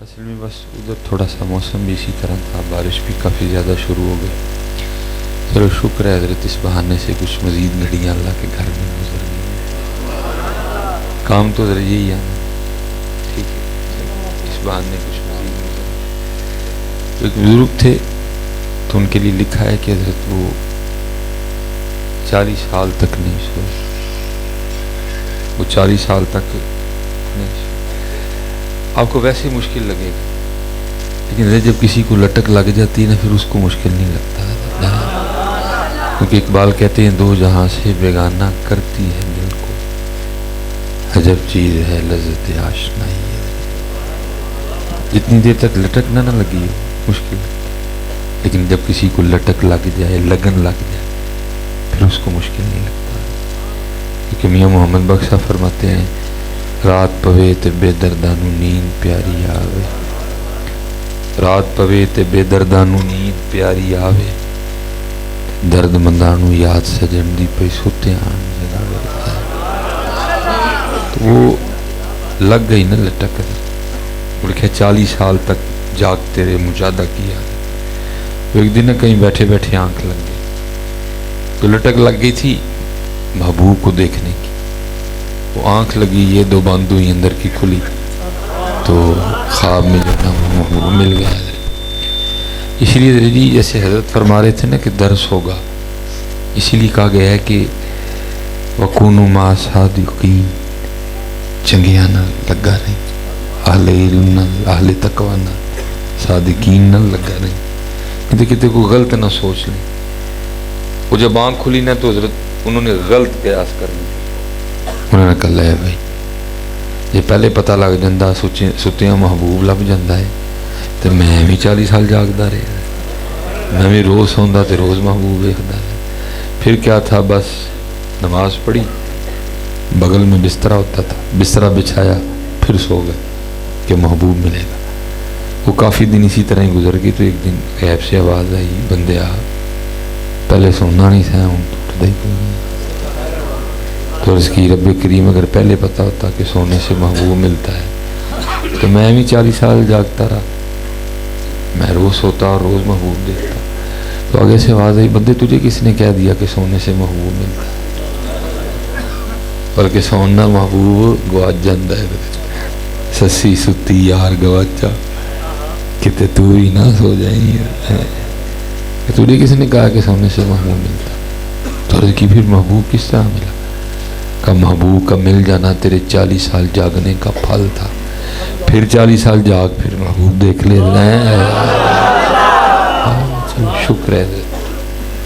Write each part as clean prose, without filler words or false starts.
اصل میں بس ادھر تھوڑا سا موسم بھی اسی طرح تھا، بارش بھی کافی زیادہ شروع ہو گئی. چلو شکر ہے حضرت، اس بہانے سے کچھ مزید گھڑیاں اللہ کے گھر میں گزر گئی. کام تو ذرا یہی ہے نا، ٹھیک ہے، اس بہانے کچھ مزید گزر. ایک بزرگ تھے تو ان کے لیے لکھا ہے کہ حضرت وہ 40 سال تک نہیں سوئے، وہ 40 سال تک نہیں سوئے. آپ کو ویسے مشکل لگے گا، لیکن جب کسی کو لٹک لگ جاتی ہے نا پھر اس کو مشکل نہیں لگتا. کیونکہ اقبال کہتے ہیں دو جہاں سے بیگانہ کرتی ہے دل کو، عجب چیز ہے لذت آشنائی ہے. جتنی دیر تک لٹک نہ لگی ہو مشکل، لیکن جب کسی کو لٹک لگ جائے، لگن لگ جائے، پھر اس کو مشکل نہیں لگتا. کیونکہ میاں محمد بخش صاحب فرماتے ہیں رات پوے تے بے دردانو نیند پیاری آوے، رات پوے تے بے دردانو نیند پیاری آوے، درد مندانو یاد سجن دی پئی ستے آن جگاوے. تو وہ لگ گئی نا لٹک، بلکہ 40 سال تک جاگ تیرے مجادہ کیا. تو ایک دن کہیں بیٹھے بیٹھے آنکھ لگ گئی، تو لٹک لگ گئی تھی محبوب کو دیکھنے کی. وہ آنکھ لگی، یہ دو باندھ ہوئی اندر کی کھلی، تو خواب میں جو نا محبوب مل گیا. اسی لیے جی جیسے حضرت فرما رہے تھے نا کہ درس ہوگا، اسی لیے کہا گیا ہے کہ وَكُونُوا مَعَ صَادِقِينَ، چنگیاں نہ لگا نہیں، اہل علم نہ، اہل تقوی نہ، صادقین نہ لگا نہیں، کہتے کہتے کوئی غلط نہ سوچ لیں. وہ جب آنکھ کھلی نا تو حضرت انہوں نے غلط قیاس کرنی، انہوں نے کہا لے بھائی یہ پہلے پتہ لگ جاندہ ستیاں محبوب لب جاندہ ہے تو میں بھی 40 سال جاگدا رہا، میں بھی روز سوندا تے روز محبوب ویکھدا ہے. پھر کیا تھا، بس نماز پڑھی، بغل میں بستر ہوتا تھا، بستر بچھایا، پھر سو گئے کہ محبوب ملے گا. وہ کافی دن اسی طرح ہی گزر گئی. تو ایک دن غیب سے آواز آئی، بندے آ پہلے سونا نہیں تھا، ہوں تو اٹھتا ہی کوئی نہیں. تو عرض کی رب کریم اگر پہلے پتہ ہوتا کہ سونے سے محبوب ملتا ہے تو میں بھی 40 سال جاگتا رہا، میں روز سوتا اور روز محبوب دیکھتا. تو آگے سے آواز آئی، بندے تجھے کس نے کہہ دیا کہ سونے سے محبوب ملتا ہے، بلکہ سونا محبوب گواچ جاندہ ہے. سسی ستی یار گواچا کتے تو ہی نہ سو جائیں. تجھے کس نے کہا کہ سونے سے محبوب ملتا ہے؟ تو عرض کی پھر محبوب کس طرح ملا؟ کہ محبوب کا مل جانا تیرے 40 سال جاگنے کا پھل تھا. پھر 40 سال جاگ، پھر محبوب دیکھ لے. شکر ہے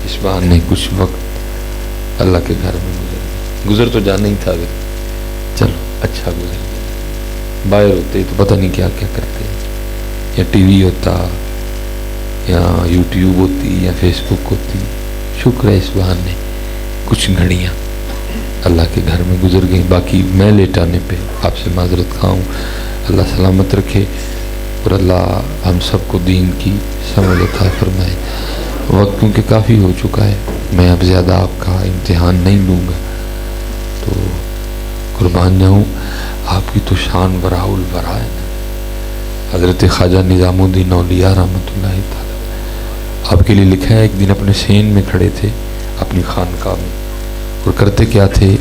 اس بہانے کچھ وقت اللہ کے گھر میں گزر تو جانا ہی تھا، چلو اچھا گزر گیا. باہر ہوتے تو پتہ نہیں کیا کیا کرتے، یا ٹی وی ہوتا، یا یوٹیوب ہوتی، یا فیس بک ہوتی. شکر ہے اس بہانے کچھ گھڑیاں اللہ کے گھر میں گزر گئیں. باقی میں لیٹ آنے پہ آپ سے معذرت کھاؤں، اللہ سلامت رکھے اور اللہ ہم سب کو دین کی سمجھ عطا فرمائے. وقت کیونکہ کافی ہو چکا ہے، میں اب زیادہ آپ کا امتحان نہیں لوں گا، تو قربان جاؤں. آپ کی تو شان وراء الورا ہے نا. حضرت خواجہ نظام الدین اولیاء رحمۃ اللہ تعالی، آپ کے لیے لکھا ہے ایک دن اپنے سین میں کھڑے تھے اپنی خانقاہ میں، اور کرتے کیا تھے،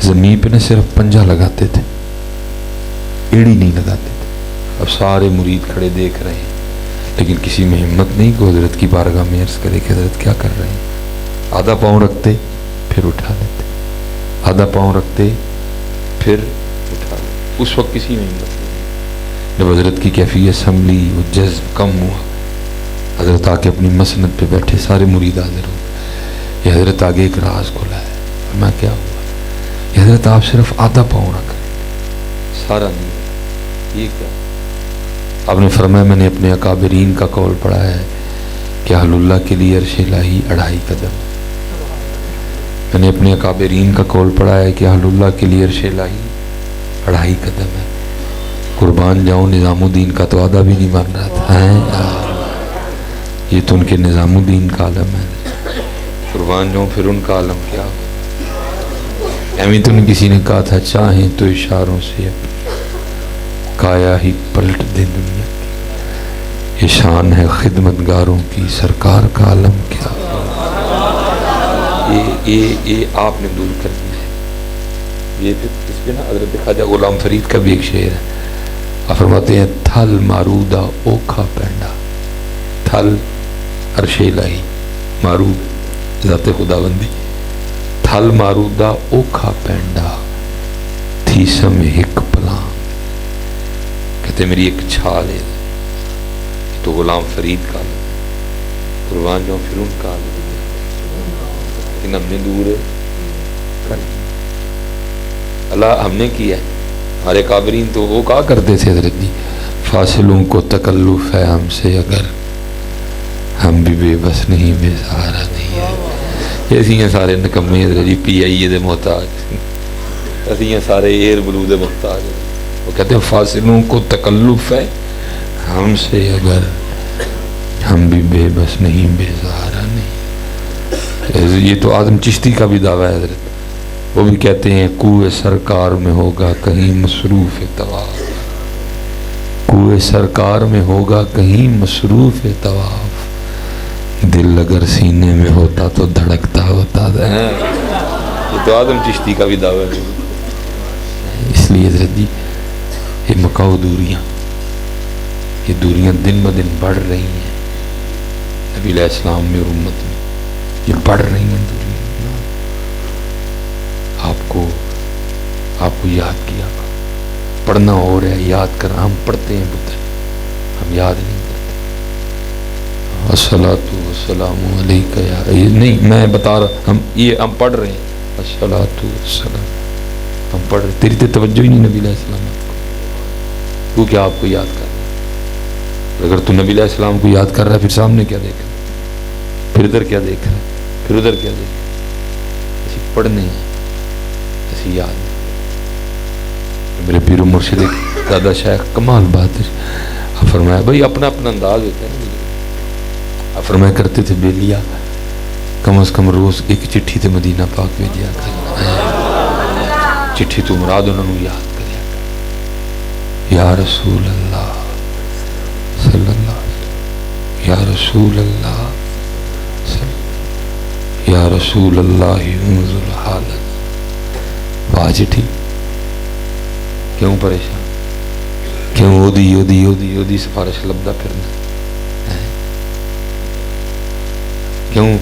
زمین پہ نہ صرف پنجہ لگاتے تھے، ایڑی نہیں لگاتے تھے. اب سارے مرید کھڑے دیکھ رہے ہیں، لیکن کسی میں ہمت نہیں کہ حضرت کی بارگاہ میں عرض کرے کہ حضرت کیا کر رہے ہیں. آدھا پاؤں رکھتے پھر اٹھا لیتے، آدھا پاؤں رکھتے پھر اٹھا لیتے. اس وقت کسی میں ہمت نہیں. جب حضرت کی کیفیت سنبھلی، وہ جذب کم ہوا، حضرت آ کے اپنی مسند پہ بیٹھے، سارے مرید حاضر ہو. یہ حضرت آگے ایک راز کھلا ہے. میں کیا ہوا؟ یہ حضرت آپ صرف آدھا پاؤں رکھ رہے تھے، سارا نہیں. یہ کیا؟ آپ نے فرمایا میں نے اپنے اکابرین کا قول پڑھا ہے کہ اہل اللہ کے لیے عرش الہی 2.5 قدم. میں نے اپنے اکابرین کا قول پڑھا ہے کہ اہل اللہ کے لیے عرش الہی 2.5 قدم ہے. قربان جاؤں نظام الدین کا تو آدھا بھی نہیں مان رہا تھا. یہ تو ان کے نظام الدین کا عالم ہے. قربان جاؤں پھر ان کا عالم کیا ہو. ایویں تو نہیں کسی نے کہا تھا چاہیں تو اشاروں سے پایا ہی پلٹ دے دنیا کی، یہ شان ہے خدمتگاروں کی، سرکار کا علم کیا یہ آپ نے دور کر دیا ہے۔ یہ اس پہ نا حضرت خواجہ غلام فرید کا بھی ایک شعر ہے، آپ فرماتے ہیں تھل مارودہ اوکھا پینڈا، تھل عرش الہی، مارود ذات خداوندی، تھل مارودہ اوکھا پینڈا تھی سم ہک پلان، کہتے میری ایک چھال ہے، یہ تو غلام فرید کا قربان جاؤں پھر ان کا لیکن ہم نے دور کر اللہ ہم نے کیا ہے۔ ہمارے قابرین تو وہ کہا کرتے تھے حضرت جی فاصلوں کو تکلف ہے ہم سے اگر، ہم بھی بے بس نہیں بے سہارا نہیں ہے، ایسی ہیں سارے نکمے حضرت جی پی آئی اے دے محتاج، ایسی ہیں سارے ایئر بلو دے محتاج، وہ کہتے ہیں فاصلوں کو تکلف ہے ہم سے اگر، ہم بھی بے بس نہیں بے سہارا نہیں۔ یہ تو اعظم چشتی کا بھی دعویٰ ہے حضرت، وہ بھی کہتے ہیں کوئے سرکار میں ہوگا کہیں مصروف طواف، کوئے سرکار میں ہوگا کہیں مصروف طواف، دل اگر سینے میں ہوتا تو دھڑکتا ہوتا ہے، یہ تو اعظم چشتی کا بھی دعویٰ ہے۔ اس لیے حضرت جی یہ مکاؤ دوریاں، یہ دوریاں دن بدن بڑھ رہی ہیں نبی علیہ السلام میں اور امت میں، یہ بڑھ رہی ہیں دوریاں۔ آپ کو یاد کیا پڑھنا ہو رہا ہے، یاد کرنا، ہم پڑھتے ہیں پتر ہم یاد نہیں کرتے۔ الصلاۃ والسلام علیک یا، نہیں میں بتا رہا ہم پڑھ رہے ہیں الصلاۃ والسلام، ہم پڑھ رہے، تیری تو توجہ ہی نہیں نبی علیہ السلام کو کیا آپ کو یاد کر رہا ہے؟ اگر تو نبی علیہ السلام کو یاد کر رہا ہے پھر سامنے کیا دیکھ رہا ہے، پھر ادھر کیا دیکھ رہا ہے، پھر ادھر کیا دیکھ رہا ہے؟ اسی پڑھنے ہیں، اسی یاد نہیں۔ میرے پیر و مرشد دادا شیخ کمال بات ہے، آپ فرمایا بھائی اپنا اپنا انداز ہوتا ہے نا، آپ فرمایا کرتے تھے بیلیا کم از کم روز ایک چٹھی تے مدینہ پاک بھیجیا کر، چٹھی تو مراد انہوں نے یاد کریا کر، یا رسول اللہ صلی اللہ علیہ وسلم، یا رسول اللہ صلی، یا رسول اللہ انظر حالت، واہ چٹھی کیوں پریشان، کیوں اودی سفارش لبدا پھرنا،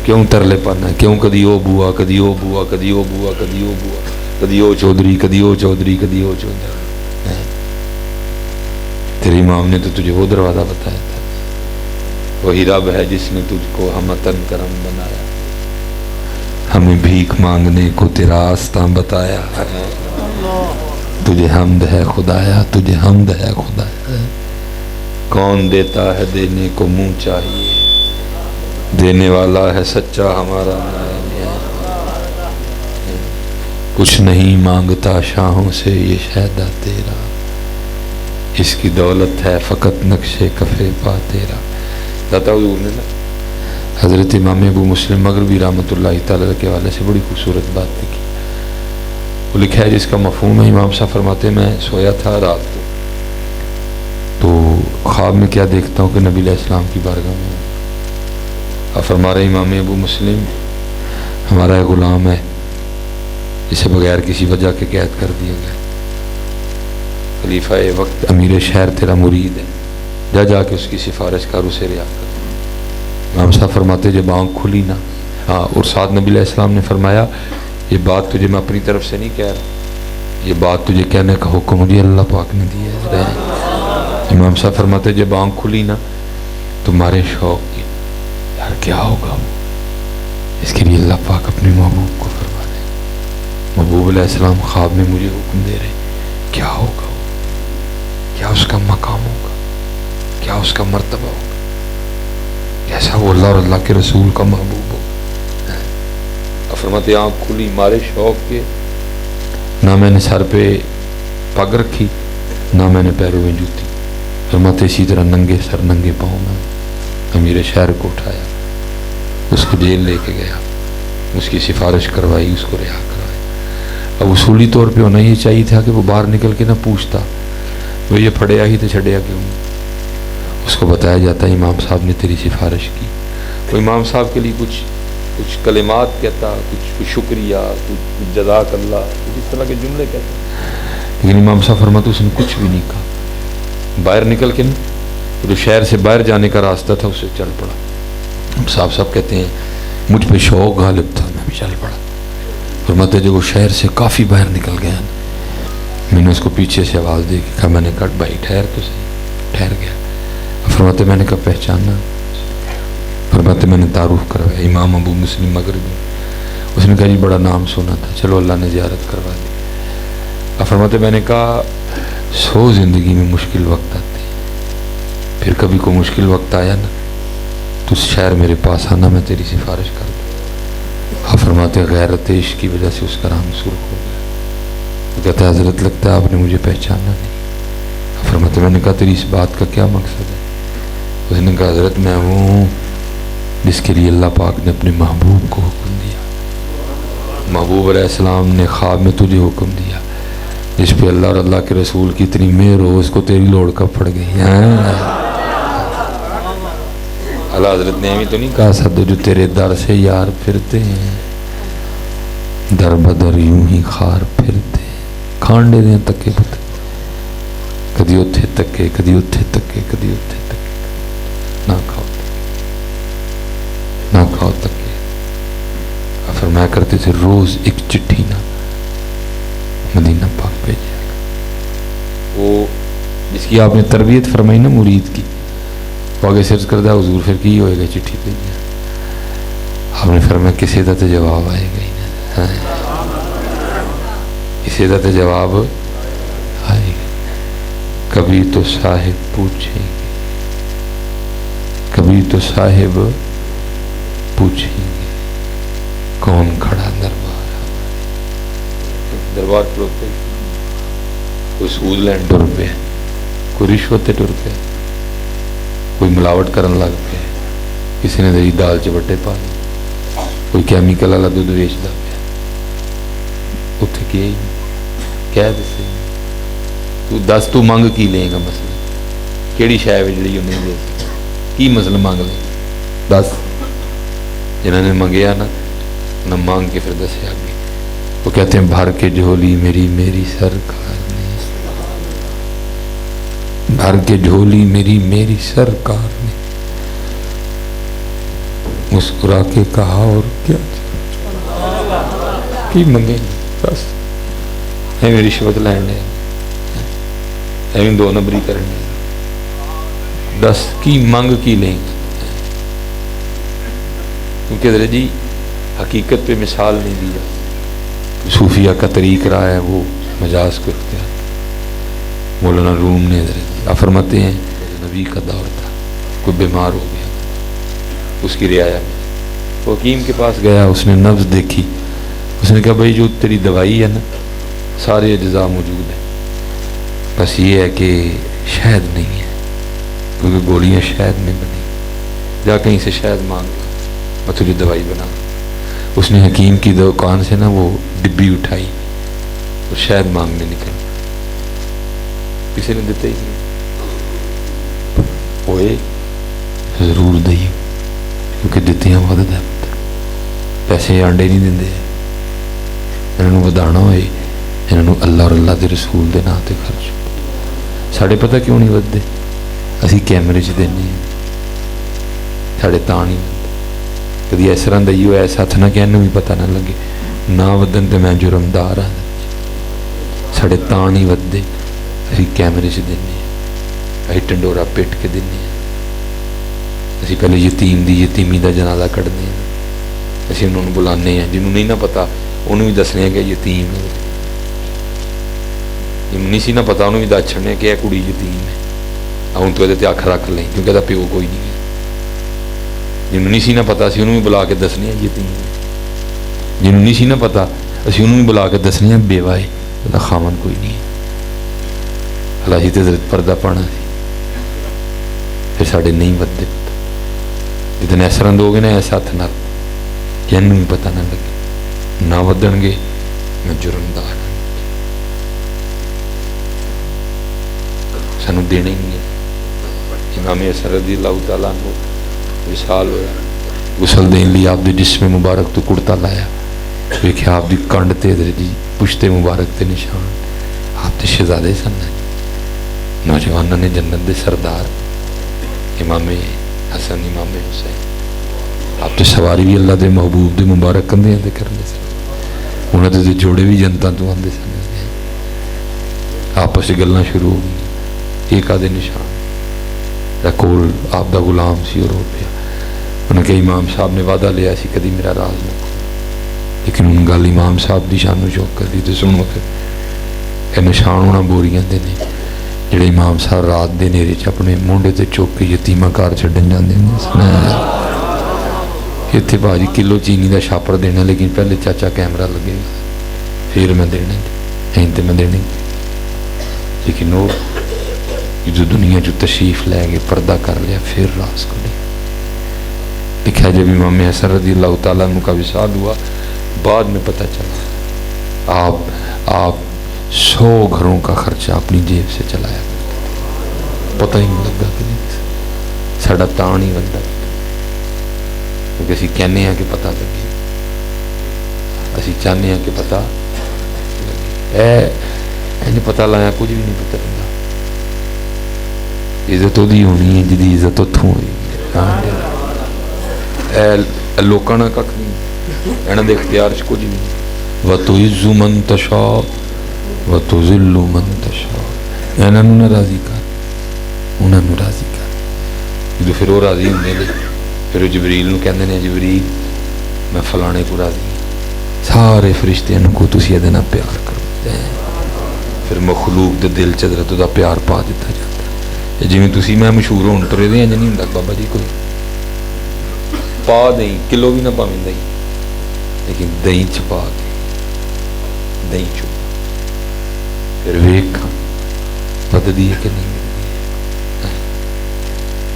کیوں ترلے پانا، کیوں کدی او بوا کدی او بوا کدی او بوا کدی او بوا کدی او چودھری کدی او چودھری کدی او چودھری، تیرے امام نے تو تجھے وہ دروازہ بتایا تھا، وہی رب ہے جس نے تجھ کو ہمتن کرم بنایا، ہمیں بھیک مانگنے کو تیرا آستاں بتایا، تجھے حمد ہے خدایا، تجھے حمد ہے خدایا، کون دیتا ہے دینے کو منہ چاہیے، دینے والا ہے سچا ہمارا، کچھ نہیں مانگتا شاہوں سے یہ شہدا تیرا، اس کی دولت ہے فقط نقش کفے پا تیرا۔ داتا حضور نے حضرت امام ابو مسلم مغربی رحمۃ اللہ تعالی کے حوالے سے بڑی خوبصورت بات لکھی، وہ لکھا ہے جس کا مفہوم ہے، امام صاحب فرماتے میں سویا تھا رات کو تو خواب میں کیا دیکھتا ہوں کہ نبی علیہ السلام کی بارگاہ میں، اور فرما رہے امام ابو مسلم ہمارا ایک غلام ہے جسے بغیر کسی وجہ کے قید کر دیا گیا، خلیفہ وقت امیر شہر تیرا مرید ہے، جا کے اس کی سفارش کر، اسے رہا کر۔ امام صاحب فرماتے جب آنکھ کھلی نا، ہاں، اور ساتھ نبی علیہ السلام نے فرمایا یہ بات تجھے میں اپنی طرف سے نہیں کہہ رہا، یہ بات تجھے کہنے کا حکم مجھے اللہ پاک نے دیا ہے۔ امام صاحب فرماتے جب آنکھ کھلی نا تمہارے شوق کی، یار کیا ہوگا وہ، اس کے لیے اللہ پاک اپنے محبوب کو فرما رہے ہیں، محبوب علیہ السلام خواب میں مجھے حکم دے رہے ہیں، کیا ہوگا وہ، کیا اس کا مقام ہوگا، کیا اس کا مرتبہ ہوگا، کیسا وہ اللہ اور اللہ کے رسول کا محبوب ہو۔ فرماتے آنکھ کھلی مارے شوق کے، نہ میں نے سر پہ پگ رکھی نہ میں نے پیروں میں جوتی، فرماتے اسی طرح ننگے سر ننگے پاؤں میں امیر شہر کو اٹھایا، اس کو جیل لے کے گیا، اس کی سفارش کروائی، اس کو رہا کروایا۔ اب اصولی طور پہ ہونا یہ چاہیے تھا کہ وہ باہر نکل کے نہ پوچھتا، وہ یہ پڑھیا ہی تو چھڑیا کیوں؟ اس کو بتایا جاتا ہے امام صاحب نے تیری سفارش کی. وہ امام صاحب کے لیے کچھ کلمات کہتا، کچھ شکریہ، کچھ جزاک اللہ، کچھ اس طرح کے جملے کہتا، لیکن امام صاحب فرماتے اس نے کچھ بھی نہیں کہا. باہر نکل کے جو شہر سے باہر جانے کا راستہ تھا اسے چل پڑا. صاحب کہتے ہیں مجھ پہ شوق غالب تھا، میں بھی چل پڑا. فرماتے جب وہ شہر سے کافی باہر نکل گیا، میں نے اس کو پیچھے سے آواز دی کہ میں نے کہا بھائی ٹھہر تو صحیح. ٹھہر گیا. فرماتے میں نے کہا پہچانا؟ فرماتے میں نے تعارف کروایا، امام ابو مسلم مغربی. اس نے کہا جی بڑا نام سنا تھا، چلو اللہ نے زیارت کروا دی. فرماتے میں نے کہا 100 زندگی میں مشکل وقت آتے ہیں، پھر کبھی کوئی مشکل وقت آیا نا تو شہر میرے پاس آنا، میں تیری سفارش کر دوں. فرماتے غیرت عشق کی وجہ سے اس کا رنگ سرخ ہو گیا. وہ کہتا ہے حضرت لگتا ہے آپ نے مجھے پہچانا نہیں. فرماتے میں نے کہا تیری اس بات کا کیا مقصد ہے؟ اس نے کہا حضرت میں ہوں جس کے لیے اللہ پاک نے اپنے محبوب کو حکم دیا. محبوب علیہ السلام نے خواب میں تجھے حکم دیا، جس پہ اللہ اور اللہ کے رسول کی اتنی مہر ہو اس کو تیری لوڑ کب پڑ گئی. اللہ حضرت نے ابھی تو نہیں کہا سدو جو تیرے در سے یار پھرتے ہیں، در بدر یوں ہی خار پھرتے ہیں. کھانڈے دیں تکے پتے، کدی اتھے تکے، کدی اتھے تکے، کدی اتھے تکے. نہ کھاؤ نہ کھاؤ تکے. فرمایا کرتے تھے روز ایک چٹھی نہ مدینہ پاک بھیجا. وہ جس کی آپ نے تربیت فرمائی نا مرید کی، وہ آگے سرچ کردہ حضور پھر کی ہوئے گا چٹھی بھیجا. آپ نے فرمایا کسی دا تو جواب آئے گا ہی نا، کسی دا تو جواب آئے گا. کبھی تو صاحب پوچھیں گے، کبھی تو صاحب پوچھیں گے کون کھڑا دربار. دربار کھڑوتے کوئی سود لین ٹر پہ، کوئی رشوت ٹر پہ، کوئی ملاوٹ کرن لگ پہ، کسی نے دہی دال چبٹے پا لی، کوئی کیمیکل والا دودھ ویچتا پیا. اتنے کیا ہی کہہ دسے تو دس تو منگ کی لیں گا؟ مسئلہ کیڑی شے جڑی وہ نہیں دے سکتا؟ کی مسئلہ مانگ لیں؟ دس. جنہوں نے منگیا نا نہ مانگ کے پھر دسے آگے. وہ کہتے ہیں بھر کے جھولی میری میری سرکار نے، بھر کے جھولی میری میری سرکار نے، مسکرا کے کہا اور کیا کی منگے. بس ایویں رشوت لین ہے، ایویں 2 نمبری کرنے. 10 کی منگ کی لیں گے؟ کیونکہ حضرت جی حقیقت پہ مثال نہیں دیا. صوفیہ کا طریق رہا ہے وہ مجاز کو اختیار. مولانا روم نے حضرت فرماتے ہیں نبی کا دور تھا، کوئی بیمار ہو گیا، اس کی رعایا میں وہ حکیم کے پاس گیا. اس نے نبض دیکھی، اس نے کہا بھائی جو تیری دوائی ہے نا سارے اجزاء موجود ہیں، بس یہ ہے کہ شہد نہیں ہے، کیونکہ گولیاں شہد میں بنی، جا کہیں سے شہد مانگ لو میں تجھے دوائی بنا. اس نے حکیم کی دکان سے نا وہ ڈبی اٹھائی اور شہد مانگنے نکل. کسی نے دیتے ہی نہیں. ہوئے ضرور دئی کیونکہ دیتی ہیں مدد ہے. پیسے آنڈے نہیں دیں، انہوں ودانا ہوئے انہوں اللہ اور اللہ دے رسول دے نام تے خرچ. ساڑھے پتہ کیوں نہیں ودے؟ اسی کیمرے چ دینے ہیں، ساڑھے تاں نہیں ودے. کدی اس طرح دئیو ایسا ہاتھ نہ کہ انہوں بھی پتہ نہ لگے نہ ودن تے میں جرمدار ہاں. ساڑھے تاں نہیں ودے، اسی کیمرے چ دینے ہیں، اسی ٹنڈورا پیٹ کے دینے ہیں. اسی پہلے یتیم دی یتیمی دا جنازہ کਢنے ہیں، اسی انہوں نے بلانے ہیں. جنہوں نہیں نہ پتا انہوں بھی دسنے ہیں کہ یتیم ہے، جنہوں نہیں سی نہ پتا انہوں بھی دس چھڑنے کہ یہ کڑی یتیم ہے، ہوں تو یہ اکھ رکھ لیں کیونکہ یہ پیو کوئی نہیں ہے. جنہوں نہیں سی نہ پتا اسی انہوں بھی بلا کے دسنے ہیں یتیم ہے. جنہوں نہیں سی نہ پتا اسی انہوں بھی بلا کے دسنے ہیں بیوہ ہے، یہ خامن کوئی نہیں ہے. اللہ ہی تے حضرت پردہ پانا سی، پھر ساڑھے نہیں ودے. جتنے اس طرح دو گے نا ایسا ہاتھ نہ کہ انہوں بھی پتہ نہ لگے نہ ودن گے میں جرمدار. سانو دینے ہی نہیں ہے۔ امام حسن رضی اللہ تعالیٰ عنہ وصال ہویا، غسل دین لی آپ دے جسم مبارک تو کرتا لایا، ویکھیا آپ دی کنڈ تے جی پشتے مبارک تے نشان، آپ تے شہزادے سن، نوجوانوں نے جنت دے سردار امام حسن امام حسین، آپ تے سواری بھی اللہ دے محبوب دے مبارک کندھیاں تے کرنے سن، انہاں دے جوڑے بھی جنتاں تو آندے سن، آپس گلاں شروع ہو گئی، ایک آدھے نشان کول آپ دا غلام سی اور ہو پیا، انہوں نے کہا امام صاحب نے وعدہ لیا سی کدی میرا راز نہ کھولنا، لیکن ان گل امام صاحب دی شان و شوکت دی تے سنو پھر اے نشان ہونا بوریاں دے نے جڑے امام صاحب رات دے نیرے چ اپنے مونڈے تے چوک کے یتیمہ کار چھڈن جاندے نے، اتنے بھاجی کلو چینی دا شاپر دینا، لیکن پہلے چاچا کیمرہ لگے گا پھر میں دینا، این تے میں دینا، لیکن وہ جو دنیا جو تشریف لے گئے پردہ کر لیا پھر راز کو نہیں لکھا۔ جب امام حسن رضی اللہ تعالیٰ عنہ کا وصال ہوا، بعد میں پتہ چلا آپ 100 گھروں کا خرچہ اپنی جیب سے چلایا، پتہ ہی نہیں لگا کہ ساڑا تان ہی بنتا، کیونکہ اسی کہنے ہیں کہ پتہ لگے، اسی چاہنے ہیں کہ پتہ لگے، پتہ لایا کچھ بھی نہیں پتہ لگا۔ عزت وہ دی ہونی ہے جدی عزت اتوں ہوئی، لوکاں نہ کھ نہیں، انہاں دے اختیار چ کچھ نہیں۔ وَتُعِزُّ مَن تَشَاءُ وَتُذِلُّ مَن تَشَاءُ، انہاں نوں نہ راضی کر، انہاں نوں راضی کر، جو پھر وہ راضی ہوندے نے پھر وہ جبریل نوں کہندے نے جبریل میں فلانے کو راضی ہوں، سارے فرشتیاں نوں کو تسی ادے نال پیار کرو، پھر مخلوق دے دل چ حضرت دا پیار پا دیتا جاتا۔ جی تسی میں مشہور ہون ٹرے دے انج نہیں ہوندا بابا جی، کوئی پا دیں کلو بھی نہ پاویں دیں، لیکن دਹੀਂ چ پا کے دਹੀਂ چ پھر ویکھاں بددی ہے کہ نہیں بددی۔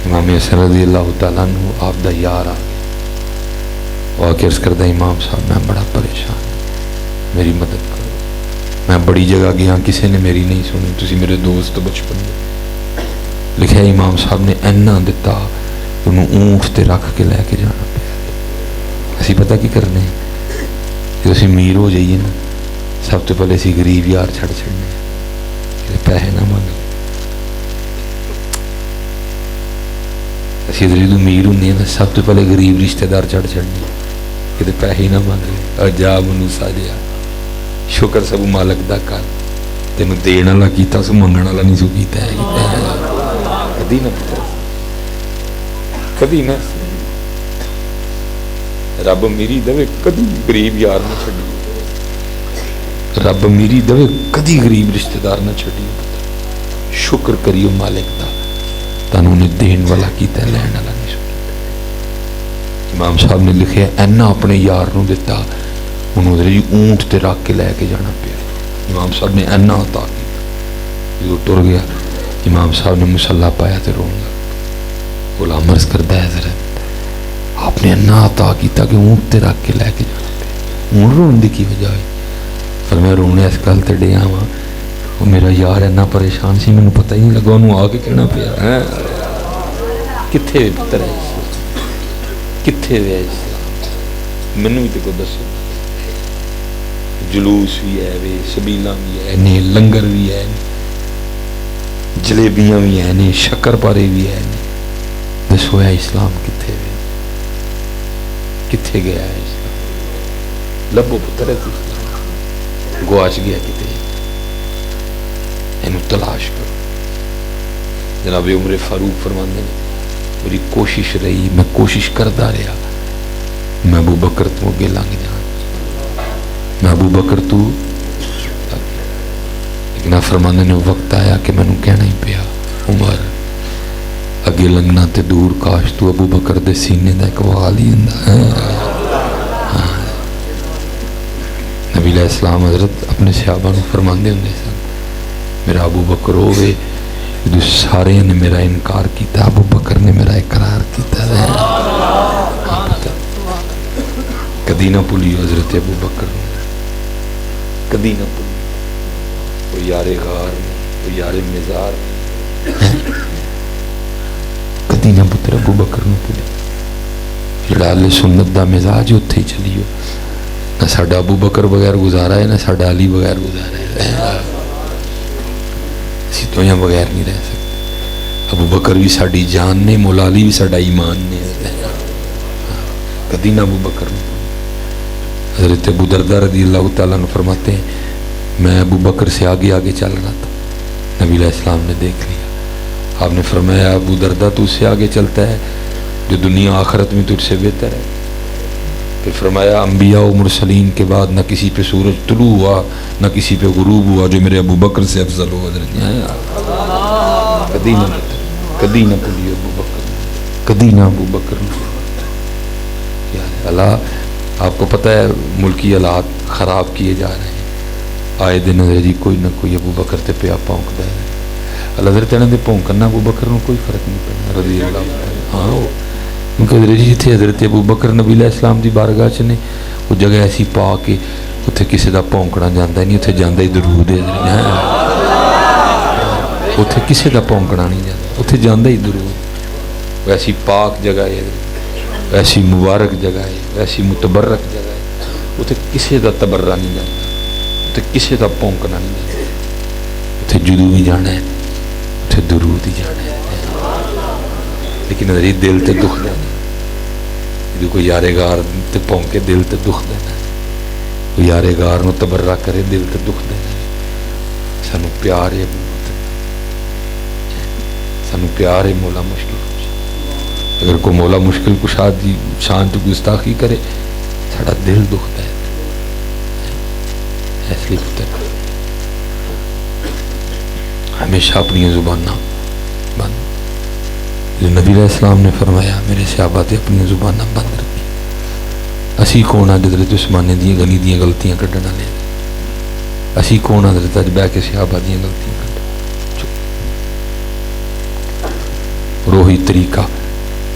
امام حسن رضی اللہ تعالیٰ عنہ آپ دا یار آ گیا، وہ آ کے عرض کردہ امام صاحب میں بڑا پریشان ہوں، میری مدد کرو، میں بڑی جگہ گیا کسی نے میری نہیں سنی، تسی میرے دوست بچپن میں۔ لکھا امام صاحب نے اینا دیتا انہوں اونٹ تے رکھ کے لے کے جانا پیا۔ اسی پتہ کی کرنے کہ اسی امیر ہو جائیے نا، سب تو پہلے اسی غریب یار چھڑ چھڑنے کہ پیسے نہ مانگے، اسی ادھر امیر ہونے نا سب تو پہلے غریب رشتہ دار چھڑ چھڑنے کہ پیسے نہ مانگے، اور جا منوسا جا شکر سب مالک دا کر، تینوں دین والا کیتا سو منگن والا نہیں سو کیتا ہے، کدی نہ پتہ کدی نہ رب میری دے کدی غریب یار نہ چھڈی، رب میری دے کدی غریب رشتہ دار نہ چھڈی، شکر کریو مالک دا تانوں نے دین والا کیتا لین والا نہیں سو کیتا۔ امام صاحب نے لکھیا اینا اپنے یار نوں دتا انہوں نے اونٹ تے رکھ کے لے کے جانا پیا، امام صاحب نے اینا عطا کیا، جو ٹر گیا امام صاحب نے مصلا پایا تے رون لگ، غلام عرض کردا ہے حضرت آپ نے اینا عطا کیتا کہ اونٹ تے رکھ کے لے کے جانا پیا، ہن رون دی کی وجہ ہوئی؟ فرمایا رونے اس گل تے ڈیا وا، وہ میرا یار اینا پریشان سی مینوں پتہ ہی نہیں لگا، انہوں آ کے کہنا پیا کتھے پتر ہے کتھے ہے اسلام، مینوں بھی تے کو دسو، جلوس بھی ہے وے، سبیلاں بھی ہے نے، لنگر بھی ہے نے، جلیبیاں بھی ہیں نے، شکر پارے بھی ہیں نے، دسو ہے اسلام کتھے وے، کتھے گیا ہے اسلام؟ لبو پتر ہے اسلام گواچ گیا کتے، اینو تلاش کرو۔ جناب عمر فاروق فرماندے نے میری کوشش رہی، میں کوشش کردا رہا، میں ابو بکر تو اگے لنگ جاں، میں ابو بکر تو، لیکن فرماندے نے وقت آیا کہ میں نوں کہنا ہی پیا عمر اگے لنگنا تے دور، کاش تو ابو بکر دے سینے دا ایک وال ہی ہوندا ہے۔ نبی علیہ السلام حضرت اپنے صحابہ نوں فرماندے ہوندے سن میرا ابو بکر ہوے جو سارے نے میرا انکار کیتا، ابو بکر نے میرا اقرار کیتا ہے۔ کدی نہ بھولیو حضرت ابو بکر کدی نہ بھولیو، وہ یار غار وہ یار مزار کدی نہ پتر ابو بکر نو بھولیا. جڑا اہل سنت دا مزاج اتھے ہی چلیو. نہ ساڈا ابو بکر بغیر گزارا ہے، نہ ساڈا علی بغیر گزارا ہے. اسی تو یہاں بغیر نہیں رہ سکتے. ابو بکر بھی ساڈی جان نے، مولا علی بھی ساڈا ایمان نے. کدی نہ ابو بکر نے. حضرت ابو دردہ رضی اللہ تعالیٰ عنہ فرماتے ہیں میں ابو بکر سے آگے آگے چل رہا تھا، نبی علیہ السلام نے دیکھ لیا. آپ نے فرمایا ابو دردہ تو اس سے آگے چلتا ہے جو دنیا آخرت میں تجھ سے بہتر ہے. پھر فرمایا انبیاء و مرسلین کے بعد نہ کسی پہ سورج طلوع ہوا نہ کسی پہ غروب ہوا جو میرے ابو بکر سے افضل ہو. حضرت کدی نہ بھولیے ابو بکر، کدی نہ ابو بکر. اللہ آپ کو پتہ ہے ملکی حالات خراب کیے جا رہے ہیں. آئے دن جی کوئی نہ کوئی ابو بکر تے پیا پونکتا ہے. اللہ حضرت نے پونکنا ابو بکر نو کوئی فرق نہیں پڑنا رضی اللہ. ہاں کیونکہ حضرت جی تھے حضرت ابو بکر نبی علیہ السلام دی بارگاہ چ نے وہ جگہ ایسی پا کے اتنے کسی دا پونکنا جانا ہی نہیں، اتنے جانا ہی درود ہے. اتنے کسی دا پونکنا نہیں جانا، اتنے جانا ہی درود. ویسی پاک جگہ ہے، ویسی مبارک جگہ ہے، ویسی متبرک جگہ ہے. اتنے کسی دا تبرہ نہیں جانا، اتنے کسی دا پونکنا نہیں جانا. اتنے جدو بھی جانا ہے، اتنے درود ہی جانا ہے. لیکن ادھر دل تے دکھ دینا. جدو کوئی یارے گار تے پونکے دل تے دکھ دینا، کوئی یارے گار نو تبرہ کرے دل تے دکھ دینا. سانو پیار ہے، سانو پیار ہے مولا مشکل کشا. اگر کوئی مولا مشکل کشا دی شان تو گستاخی کرے ساڑا دل دکھتا ہے. اس لیے پتر ہمیشہ اپنی زبانہ بند. جو نبی علیہ السلام نے فرمایا میرے صحابہ تے اپنی زبانہ بند رکھی. اسی کون حضرت عثمان دیاں گلی دیاں غلطیاں کڈنا لے. اسی کون حضرت اج بہ کے صحابہ دیاں غلطیاں کڈ. روحی طریقہ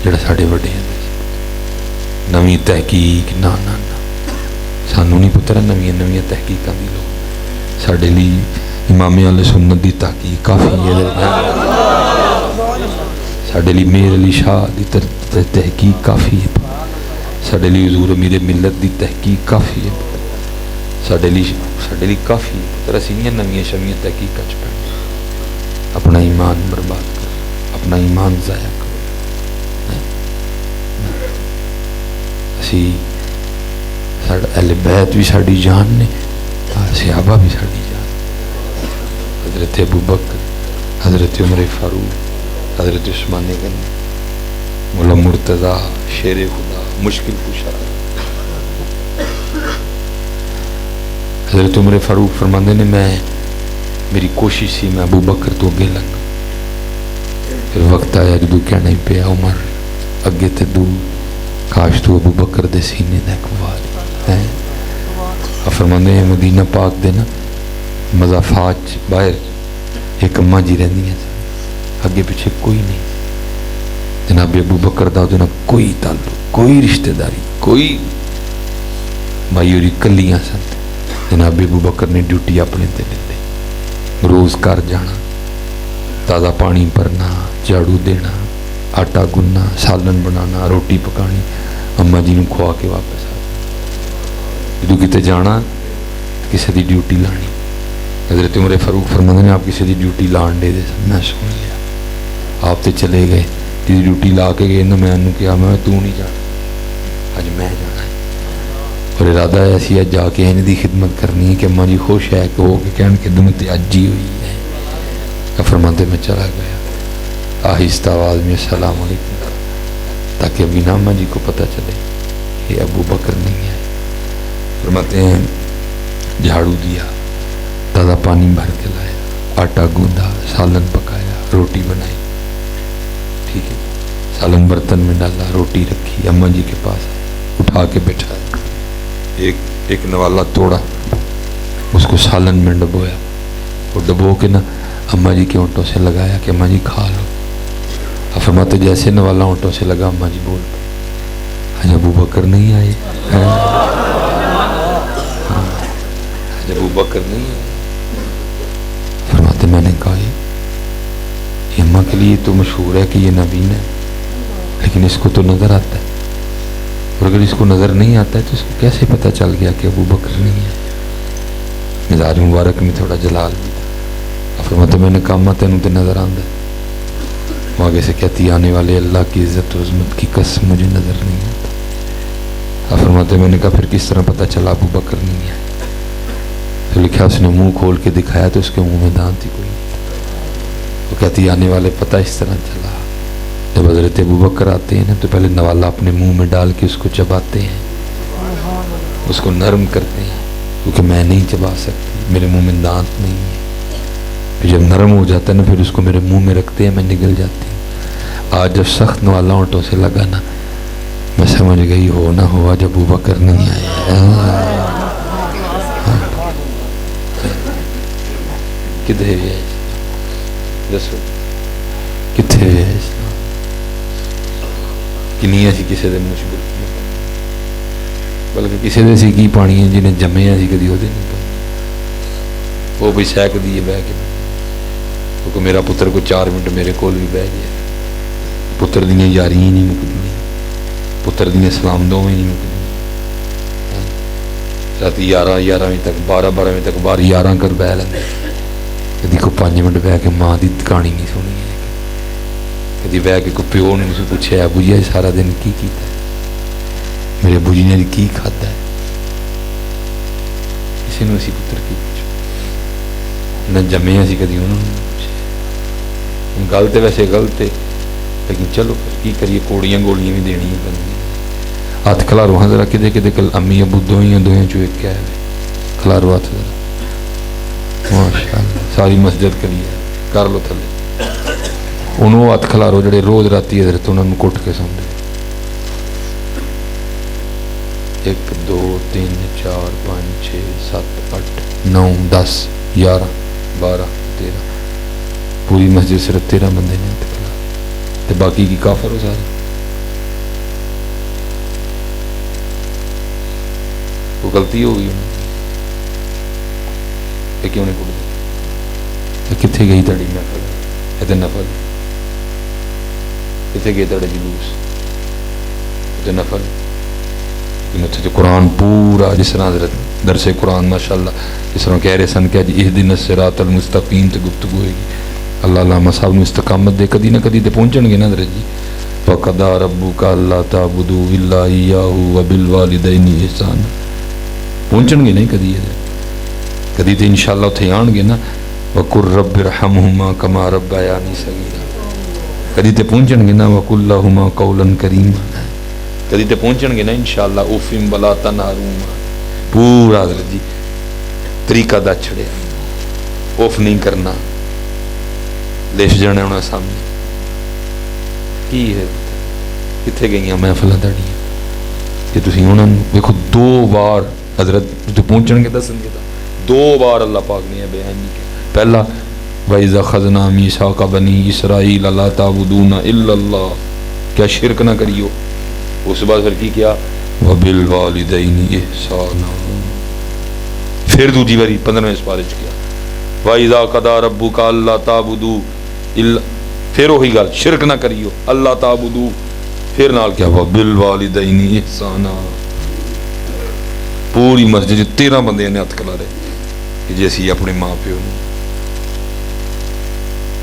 جڑا ساڈے وڈے ہیں نویں تحقیق نہ سانو نہیں پتر نویں تحقیقاں دی لوڑ. ساڈے لیے امام اہل سنت دی تحقیق کافی ہے. ساڈے لیے میر علی شاہ دی تحقیق کافی ہے. ساڈے لیے حضور امیر ملت دی تحقیق کافی ہے. ساڈے لیے کافی ہے. پتر اسی نہیں نویں شویں تحقیقاں چ پڑھ اپنا ایمان برباد کرو، اپنا ایمان ضائع کرو. اسی اہل بیت بھی ساڈی جان نے، صحابہ بھی ساڈی جان. حضرت ابو بکر، حضرت عمر فاروق، حضرت عثمان غنی، مولا مرتضیٰ شیر خدا مشکل کشا. حضرت عمر فاروق فرماندے نے میری کوشش سی میں ابو بکر تو اگے لنگا. پھر وقت آیا جدو کہنا ہی پیا عمر اگے تے دور، کاش تو ابو بکر دے سینے دا اقبال ہے. فرماندے ہیں مدینہ پاک دے نا مضافات باہر ایک اماں جی رہندی ہیں، اگے پیچھے کوئی نہیں. جناب ابو بکر دا دے نا کوئی تعلق، کوئی رشتہ داری، کوئی مایوری کلیاں سن. جناب ابو بکر نے ڈیوٹی اپنے تے لے لی. روز گھر جانا، تازہ پانی بھرنا، جھاڑو دینا، آٹا گننا، سالن بنانا، روٹی پکانی، اماں جی نوں کھوا کے واپس آ جدو کتے جانا کسی دی ڈیوٹی لانی. حضرت عمر فاروق فرماندے نے آپ کسی دی ڈیوٹی لان دے دے. میں سن لیا آپ تے چلے گئے جی ڈیوٹی لا کے گئے. میں انہوں کہا میں تو نہیں جانا، اج میں جانا ہے. اور ارادہ ہے اسی اج جا کے ان دی خدمت کرنی ہے کہ اماں جی خوش ہے کہ ہو کے کہن خدمت اج ہی ہوئی ہے. فرماندے میں چلا گیا آہستہ آواز میں السلام علیکم، تاکہ ابھی نامہ جی کو پتہ چلے کہ ابو بکر نہیں ہے. فرماتے ہیں جھاڑو دیا، تازہ پانی بھر کے لایا، آٹا گوندا، سالن پکایا، روٹی بنائی. ٹھیک ہے، سالن برتن میں ڈالا، روٹی رکھی، اماں جی کے پاس اٹھا کے بٹھایا. ایک نوالا توڑا، اس کو سالن میں ڈبویا، اور ڈبو کے نا اماں جی کے اونٹوں سے لگایا کہ اماں جی کھا لو. فرماتے جیسے نوالا اونٹوں سے لگا اماں جی بول پڑی آج ابو بکر نہیں آئے، آج ابو بکر نہیں آئے. فرماتے میں نے کہا کہ اماں کے لیے تو مشہور ہے کہ یہ نبی ہے، لیکن اس کو تو نظر آتا ہے، اور اگر اس کو نظر نہیں آتا ہے تو اس کو کیسے پتہ چل گیا کہ ابو بکر نہیں ہے؟ مزار مبارک میں تھوڑا جلال بھی تھا. فرماتے میں نے کہا ماں تینوں تو نظر آتا ہے. وہ آگے سے کہتی آنے والے اللہ کی عزت و عظمت کی قسم مجھے نظر نہیں آتا. فرماتے میں نے کہا پھر کس طرح پتہ چلا ابو بکر نہیں ہے؟ تو لکھا اس نے منہ کھول کے دکھایا تو اس کے منہ میں دانت ہی کوئی نہیں. وہ کہتی آنے والے پتہ اس طرح چلا جب حضرت ابو بکر آتے ہیں نا تو پہلے نوالا اپنے منہ میں ڈال کے اس کو چباتے ہیں، اس کو نرم کرتے ہیں، کیونکہ میں نہیں چبا سکتی، میرے منہ میں دانت نہیں ہے. پھر جب نرم ہو جاتا ہے نا پھر اس کو میرے منہ میں رکھتے ہیں، میں نگل جاتی ہوں. آج جب سخت نوالا اونٹوں سے لگا نا میں سمجھ گئی ہو نہ ہوا جب ابو بکر نہیں آیا. کدھے ہے دسو کتنے ہے اسلام؟ کنی اسی کسی دن مشکل بلکہ کسی دے سی کی پانی ہے جنہیں جمے اسی کدی وہ نہیں پانی وہ بھی سیک دیے بہ کے کیونکہ میرا پتر کو 4 منٹ میرے کول بھی بہ گیا. پتر دیا یاریاں نہیں مکدی، پتر دیا سلام دوویں نہیں مکدی. رات 11 تک 12 بجے تک باہر 11 کر بہ لیں کدی کو 5 منٹ بہ کے ماں کی کہانی نہیں سنی ہے، کدی بہ کے کوئی پیو نے مجھ سے پوچھا ابو جی سارا دن کی کیتا ہے، میرے ابو جی نے کی کھادا ہے. کسی نے اسی پتر کی پوچھا نہ جمے اسی کدی انہوں نے پوچھا. گل تو ویسے غلط ہے لیکن چلو پھر کی کریے، کوڑیاں گولیاں بھی دینی پہ. ہاتھ کھلارو ہاں ذرا کدے کدے کل امی ابو دوہیں چو ایک کیا ہے کھلارو ہاتھ ذرا. ماشاء اللہ ساری مسجد کری ہے کر لو تھلے انہوں ہاتھ کھلارو جڑے روز راتی حضرت انہوں نے کٹ کے سمجھے. 1 2 3 4 5 6 7 8 9 10 11 12 13 پوری مسجد صرف 13 بندے نے ہاتھ کھلارے، باقی کی کافر ہو سارے. وہ غلطی ہو گئی کہ کیوں نہیں کٹ دیا؟ کتنے گئی تڑی محفل؟ یہ تو نفل. کتنے گئے تڑے جلوس؟ یہ تو نفل. لیکن اتنے تو قرآن پورا جس طرح حضرت درس قرآن ماشاء اللہ جس طرح کہہ رہے سن کہ اہدنا الصراط المستقیم تے گفتگو ہوئے گی. اللہ علامہ صاحب نے استقامت دے کدی نہ کدی تے پہنچن گے نا حضرت جی. وَقَضَىٰ رَبُّكَ أَلَّا تَعْبُدُوا إِلَّا إِيَّاهُ وَبِالْوَالِدَيْنِ إِحْسَانًا. پہنچن گے نہیں کدی کدی تو انشاءاللہ اتنے آن گے نا. وَقُلْ رَبِّ ارْحَمْهُمَا كَمَا رَبَّيَانِي صَغِيرًا. کدی تو پہنچن گے نا. وَقُلْ لَهُمَا قَوْلًا كَرِيمًا. کدی تو پہنچن گے نا انشاءاللہ. اوفم ولا تنہروما. پورا حضرت جی طریقہ دا چھڑیا اوف نہیں کرنا لش جانا انہیں سامنے کی ہے. کتنے گئی محفل تڑیاں کہ تھی انہوں نے دیکھو 2 بار حضرت تو پہنچن گے دسن گے 2 بار اللہ پاک نے بیان نہیں کیا. پہلا وَإِذَا خَذْنَا مِيثَاقَ بَنِي إِسْرَائِيلَ لَا تَعْبُدُونَ إِلَّا اللَّهَ کیا شرک نہ کریو. اس بعد پھر کی کیا وَبِالْوَالِدَيْنِ إِحْسَانًا. پھر دوسری باری 15ویں سپارش کیا وَإِذَا قَضَىٰ رَبُّكَ أَلَّا تَعْبُدُوا إِلَّا. پھر وہی گل شرک نہ کریو اللہ تعبدو. پھر نال کیا وَبِالْوَالِدَيْنِ إِحْسَانًا. پوری مسجد 13 بندے نے ہاتھ کھلا رہے کہ جیسی اپنے ماں پیو نے.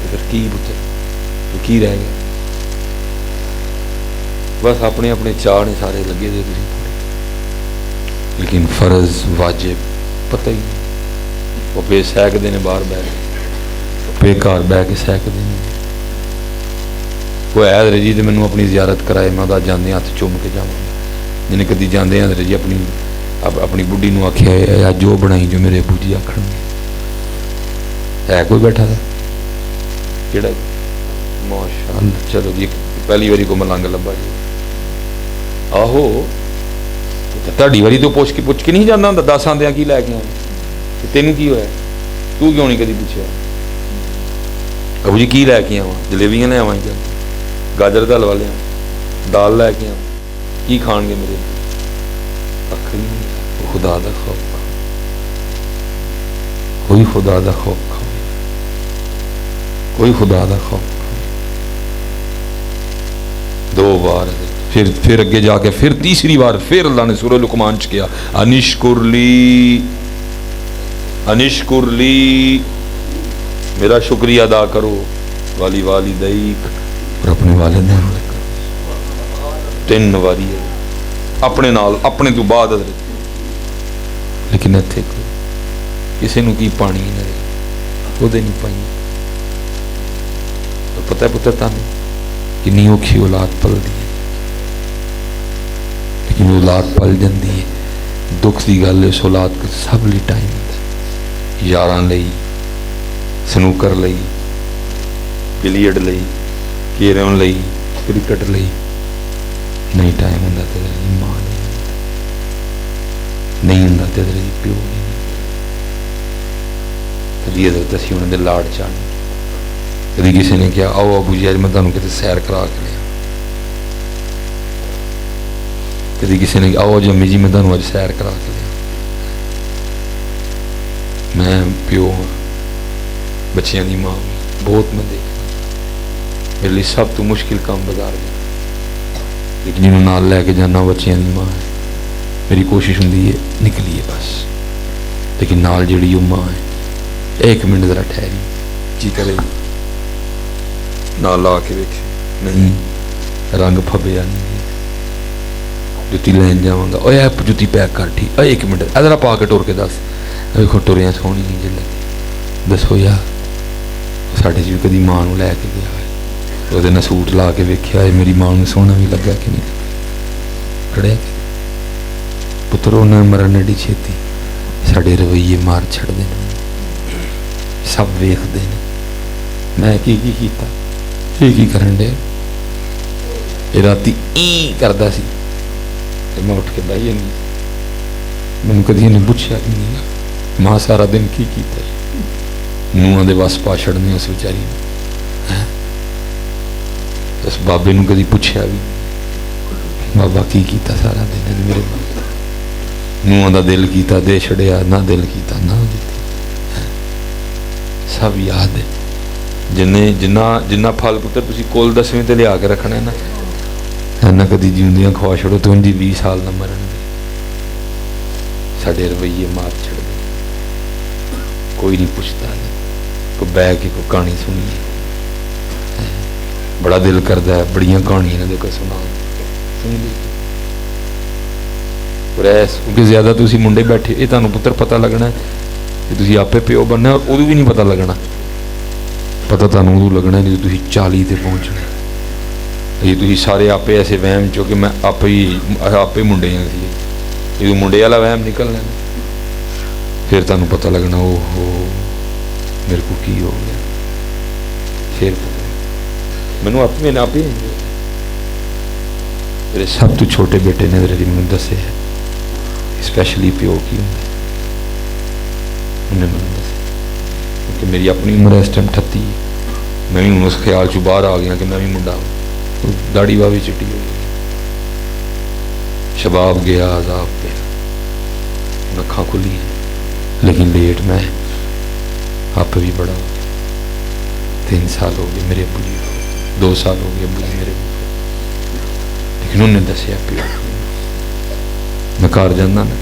پھر کی پتر تو کی رہ گیا؟ بس اپنے اپنے چاڑ سارے لگے دے تھی پورے، لیکن فرض واجب پتہ ہی نہیں. وہ پہ سیک دینے باہر بہ گئے پہ کار بہ کے سیک دینے. وہ ہے رجی تو مینوں اپنی زیارت کرائے میں دا جانے ہاتھ چوم کے جاواں گا. جنہیں کدی جاندے ہیں رجی اپنی بڈھی نو آخیا ہے جو بنائی جو میرے ابو جی آخر ہے کوئی بیٹھا تھا کہڑا ماشاء اللہ. چلو جی پہلی باری کو ملنگ لبا جی آہو تہاڈی واری تو پوچھ کے نہیں جانا ہوں 10 آندیاں کی لے کے آؤں تینوں کی ہوا تو کیوں نہیں کدی پوچھا ابو جی کی لے کے آواں؟ جلیبیاں لے آواں کیا گاجر کا حلوہ لے آواں دال لے کے آواں کی کھان گے میرے اکھ نہیں. خدا دا خوف کوئی خدا دا خوف کوئی خدا دا خوف 2 بار پھر اگے جا کے پھر تیسری بار پھر اللہ نے سورہ لقمان چ کیا انشکر لی میرا شکریہ ادا کرو والی والدیک اور اپنے والدین نے کرو 3 باری ہے اپنے نال اپنے تو بعد حضرت لیکن اتنے کسی نو کی پانی نہ رہی وہ نہیں پائی پتہ ہے پتر تانے کنی اوکھی اولاد پل دی لیکن اولاد پل جاندی ہے دکھ دی گل اس اولاد کے سب لی ٹائم یاراں لئی سنوکر لئی بلیئرڈ لئی کیرم لئی کرکٹ لئی نہیں ٹائم ہوندا تے ماں نہیں ہوندا تے پیو نہیں کدی حضرت اسی انہاں دے لاڑ چاہنے کدی کسی نے کہا آؤ ابو جی اج میں تانوں کتے سیر کرا کے لیا کدی کسی نے کہا آؤ جی امی جی میں تانوں اج سیر کرا کے لیا میں پیو ہاں بچیاں دی ماں بہت میں دیکھا میرے لیے سب تو مشکل کام بازار گیا لیکن جنہوں نال لے کے جانا بچیاں دی ماں ہے میری کوشش ہوندی ہے نکلیے بس لیکن نال جڑی وہ ماں ہے 1 منٹ ذرا ٹھہری جی کرے نال لا کے ویکھے نہیں رنگ پھبیا نہیں جتی لین جاواں گا اوے جتی پیک کر ٹھیک 1 منٹ ذرا پا کے ٹور کے دس ویکھو ٹریاں سونی نہیں جی لگی دسو یار ساڈے جی کدی ماں نو لے کے گیا ہے وہ سوٹ لا کے ویکھیا ہے میری ماں نو سونا بھی لگا کہ نہیں کھڑے پتر انہیں مرن ایڈی چھیتی ساڈے رویے مار چھڑ دے سب ویکھدے نے میں کی کیتا کی کرن دے راتی کردا سی میں اٹھ کے بہ جاندی مینوں کدی نہیں پوچھیا بھی نہیں ماں سارا دن کی کیتا نواں دے وس پا چھڑنے اس بیچاری اس بابے نو کدی پوچھیا بھی بابا کی کیتا سارا دن میرے نواں دا دل کیتا دے چھڑیا نہ دل کیتا نہ دتی سب یاد ہے جنہ پھل پتر تسی کول 10ویں تے لیا کے رکھنا ہے نہ کدی جیوندیاں کھوا چھڑو تو 20 سال نہ مرن گے ساڈے رویے مار چھڑ دے کوئی نہیں پوچھتا کوئی بہ کے کوئی کہانی سنی بڑا دل کرتا ہے بڑیاں کہانیاں نے دیکھو سنا کیونکہ زیادہ تسی منڈے بیٹھے یہ تمہیں پتر پتہ لگنا ہے کہ تسی آپے پیو بننا اور ادو بھی نہیں پتہ لگنا پتہ تمہیں ادو لگنا ہے جب تسی 40 تے پہنچنا جی تسی سارے آپے ایسے وہم چو کہ میں آپ ہی منڈے ہیں جب منڈے والا وہم نکلنا پھر تمہیں پتہ لگنا او ہو میرے کو کی ہو گیا پھر مینو آپ میں آپ ہی میرے سب تو چھوٹے بیٹے نے میرے مجھے دسے ہے اسپیشلی پیو کی انہیں مجھے دسے کیونکہ میری اپنی عمر اس ٹائم 38 میں بھی اس خیال چ باہر آ گیا کہ میں بھی منڈا ہوں داڑھی واہ بھی چٹی ہو گئی شباب گیا عذاب گیا اکھاں کھلی ہیں لیکن لیٹ میں آپ بھی بڑا ہو گیا 3 سال ہو گئے میرے ابو جی 2 سال ہو گئے ابو جی میرے لیکن انہوں نے دسیا پیو میں کار جانا نا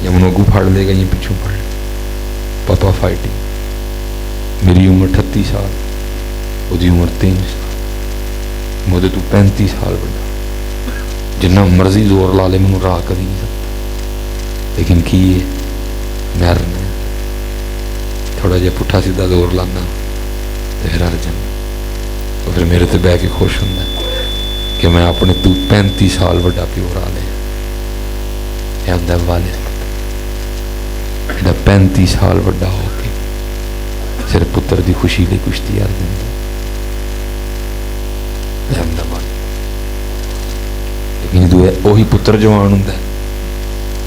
یا منو اگو پھاڑ لے گا یا پچھوں پھاڑ لے پاپا فائٹنگ میری عمر 38 سال وہ عمر 3 سال مجھے تو 35 سال بڑا جنہ مرضی زور لا لے مینوں راہ کدی نہیں سکتا لیکن کی مرنا تھوڑا جہا پٹھا سیدھا زور لانا تو پھر ہر جانا تو پھر میرے تے بہ کے خوش ہوندا کہ میں اپنے تو 35 سال بڑا پیو را لیا یہ آندا والد جڑا 35 سال بڑا ہو کے صرف پتر دی خوشی لئی کشتی یار دیندا یہ آندا والد لیکن جو ہے وہی پتر جوان ہوندا ہے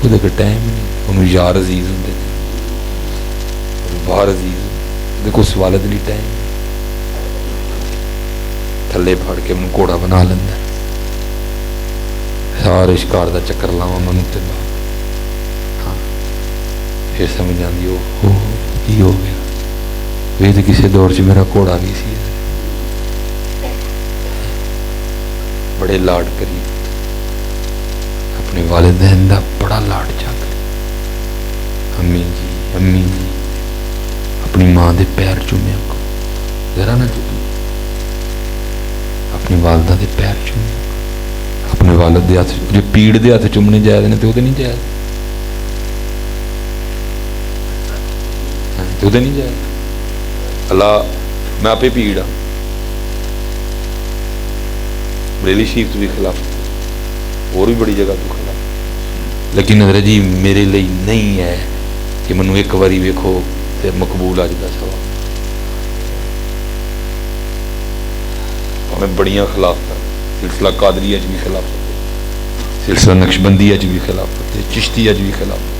وہ دیکھ ٹائم نہیں انہوں یار عزیز ہوندے نے باہر عزیز دیکھو اس والد لی ٹائم تھلے پھاڑ کے انہوں گھوڑا بنا لینا سارے شکار دا چکر لاواں منوں تے بعد ہاں پھر سمجھ آندی او کی ہو گیا یہ تو کسی دور چ میرا گھوڑا بھی سی بڑے لاڈ کری، اپنے والدین دا بڑا لاڈ چا کر، امی جی امی جی، اپنی ماں دے پیر چومیا کو، ذرا نہ چکی، اپنی والدہ دے پیر چومیا، اپنے والد دے ہاتھ، جو پیڑ دے ہاتھ چومنے جائز نے تو وہ نہیں جائز، وہ نہیں جائز۔ اللہ میں آپ پیڑ ہاں، بریلی شریف تو بھی خلاف، اور بھی بڑی جگہ تو خلاف، لیکن حضرت جی میرے لیے نہیں ہے کہ منو ایک باری ویکھو تے مقبول اج دا ثواب، میں بڑیاں خلاف تھا، سلسلہ قادریہ بھی خلاف ہوتے، سلسلہ نقشبندیہ بھی خلاف ہوتے، چشتیہ بھی خلاف ہوتے۔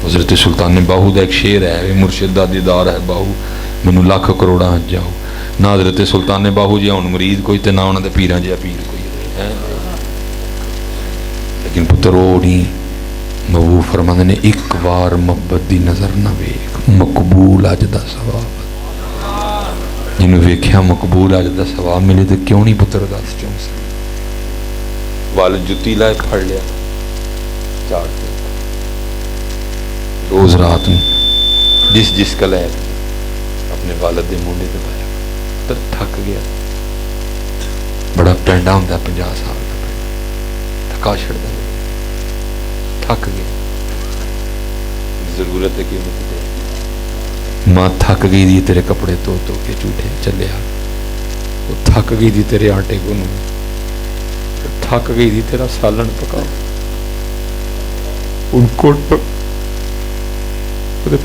حضرت سلطان باہو دا ایک شعر ہے، مرشد دا دیدار ہے باہو مینوں لاکھ کروڑاں ہج جاؤ، نہ حضرت سلطان باہو جہاں ہن مرید کوئی تے نہ انہاں دے پیراں جہا پیر کوئی ہے، لیکن پتر وہ نہیں، محبوب فرماندے نے ایک بار محبت دی نظر نہ ویکھ، مقبول اج دا ثواب، جنوں ویکھیا مقبول اج دا ثواب ملے تے کیوں نہیں پتر دس چوں سن، والد جتی لائے پھڑ لیا چاڑ کے، روز رات میں جس جس کا لے اپنے والد دے مونڈے تے پایا، تو تھک گیا، بڑا پینڈا ہوندا 50 سال کا پینڈا، تھکا چھڑدا، تھک گیا، ضرورت ہے کہ ماں تھک گئی دی تیرے کپڑے تو کے جھوٹے چلیا، وہ تھک گئی دی تیرے آٹے کو، تھک گئی دی تیرا سالن پکا، ان کو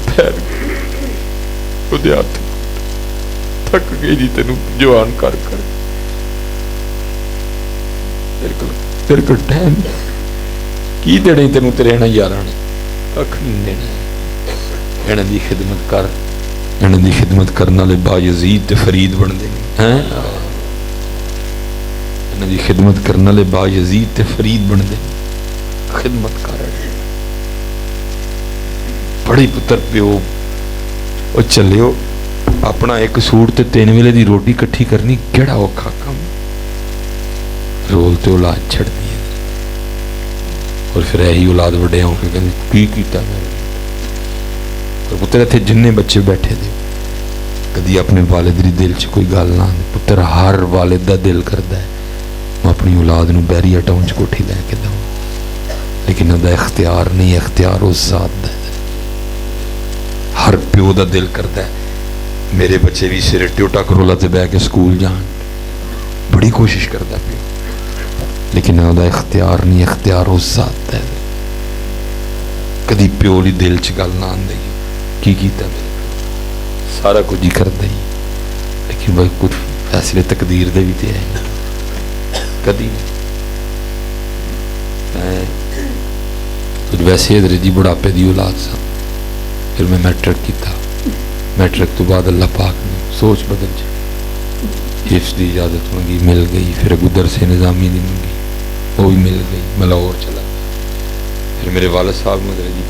پیر ہاتھ تھک گئی جی تینوں جوان کر کر، تیرے کو ٹائم کی دینا تینوں تیرے نہ یاراں نے کھ نہیں دینا، انہاں دی خدمت کر، انہاں دی خدمت کرن والے بایزید تے فرید بندے ہیں، انہاں دی خدمت کرن والے بایزید تے فرید بندے، خدمت کر بڑی پتر پیو وہ چلے اپنا ایک سوٹ تے 3 ویلے دی روٹی کٹھی کرنی کیڑا اوکھا کم، رول تے اولاد چھڑ دی، اور پھر یہی اولاد وڈے ہوں کے کہتے کی کیتا میرے، اور پتر اتنے جن بچے بیٹھے دے کدی اپنے والد دی دل چ کوئی گل نہ آندی، پتر ہر والد دا دل کردا ہے میں اپنی اولاد نو بیریا ٹاؤن چ کوٹھی لے کے دوں، لیکن انہاں دا اختیار نہیں، اختیار اس ذات دا ہے۔ ہر پیو دا دل کردا ہے میرے بچے بھی سر ٹیوٹا کرولا تے بہ کے سکول جان، بڑی کوشش کردا پیو، لیکن انہاں دا اختیار نہیں، اختیار اس ذات ہے۔ کدی پیو لی دل چ گل نہ آندی کی کیتا میرے پیو، سارا کچھ ہی کردا ہی، لیکن وہ کچھ فیصلے تقدیر دے بھی تے ہے کدی نہیں۔ ویسے حضرت جی بڑھاپے دی اولاد سا، پھر میں میٹرک کیتا، میٹرک تو بعد اللہ پاک نے سوچ بدل جائے، حفظ دی اجازت منگی مل گئی، پھر گدر سے نظامی دی منگی وہ بھی مل گئی، میں لاہور چلا گیا، پھر میرے والد صاحب نے جی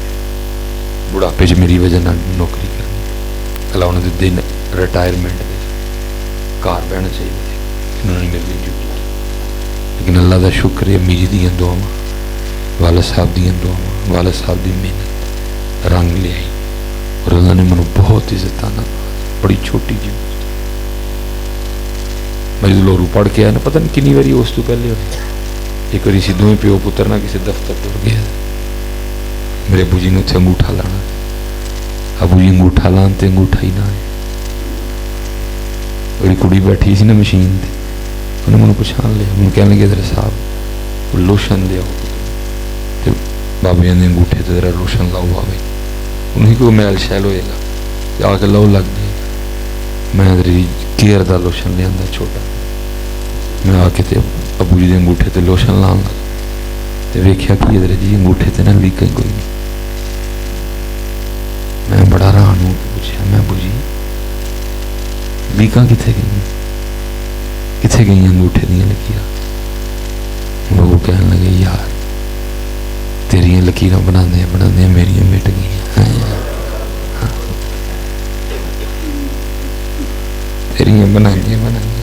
بڑھاپے چ میری وجہ نہ نوکری کرنی، اللہ انہوں نے دن ریٹائرمنٹ دے گھر بہنا چاہیے، انہوں نے میرے لیے ڈیوٹی کی، لیکن اللہ دا شکر ہے امی جی دیاں دعاواں، والد صاحب دیاں دعاواں، والد صاحب دی محنت رنگ لے آئی، اور اللہ نے منو بہت عزت آنا، بڑی چھوٹی جی میں جب لورو پڑھ کے آیا نا، پتہ نہیں کنی باری اس تو پہلے ہوئی، ایک باری سی دوویں پیو پتر نہ کسی دفتر ٹر گیا، میرے ابو جی نے اتنے انگوٹھا لانا، ابو جی انگوٹھا لان تے انگوٹھا ہی نہ آئے، بڑی کڑی بیٹھی سی نا مشین تے، انہیں منو پچھان لیا، انہوں کہنے لگے ذرا صاحب لوشن لیا ہو، بابے نے انگوٹھے تے ذرا لوشن لاؤ آوے، انہیں کو میل شیل ہوئے گا آ کے لو لگ گئے، میں ادھری کیئر دا لوشن لیا چھوٹا، میں آ کے تے ابو جی دے انگوٹھے تے لوشن لان لگا، تے ویکھیا کہ ادھر جی انگوٹھے تے نہ لیکیں کوئی نہیں، میں بڑا حیران ہوں، پوچھا میں ابو جی لیکاں کتنے گئی انگوٹھے دیاں لکیراں، وہ کہنے لگے یار تیریاں لکیراں بناندے بناندے میریاں مٹ گئی، تیریاں بناندے بناندے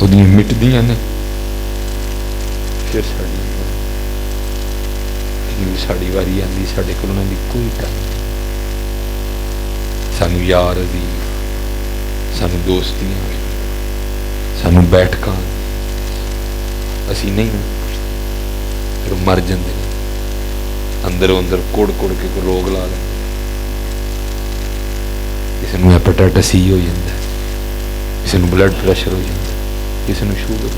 ਉਹਦੀਆਂ ਮਿਟਦੀਆਂ ਨੇ ਫਿਰ ਸਾਡੀ ਵਾਰੀ ਆਉਂਦੀ, ਸਾਡੇ ਕੋਲ ਉਹਨਾਂ ਦੀ ਕੋਈ ਟਾਈਮ ਨਹੀਂ। ਸਾਨੂੰ ਯਾਰ ਦੀ, ਸਾਨੂੰ ਦੋਸਤੀਆਂ, ਸਾਨੂੰ ਬੈਠਕਾਂ, ਅਸੀਂ ਨਹੀਂ ਪੁੱਛਦੇ। ਫਿਰ ਮਰ ਜਾਂਦੇ ਨੇ ਅੰਦਰੋਂ ਅੰਦਰ ਕੁੜ ਕੁੜ ਕੇ ਕੋਈ ਰੋਗ ਲਾ ਲੈਂਦੇ। ਕਿਸੇ ਨੂੰ ਹੈਪੇਟਾਈਟਸ ਸੀ ਹੋ ਜਾਂਦਾ, ਕਿਸੇ ਨੂੰ ਬਲੱਡ ਪ੍ਰੈਸ਼ਰ ਹੋ ਜਾਂਦਾ, ਕਿਸੇ ਨੂੰ ਸ਼ੂਗਰ।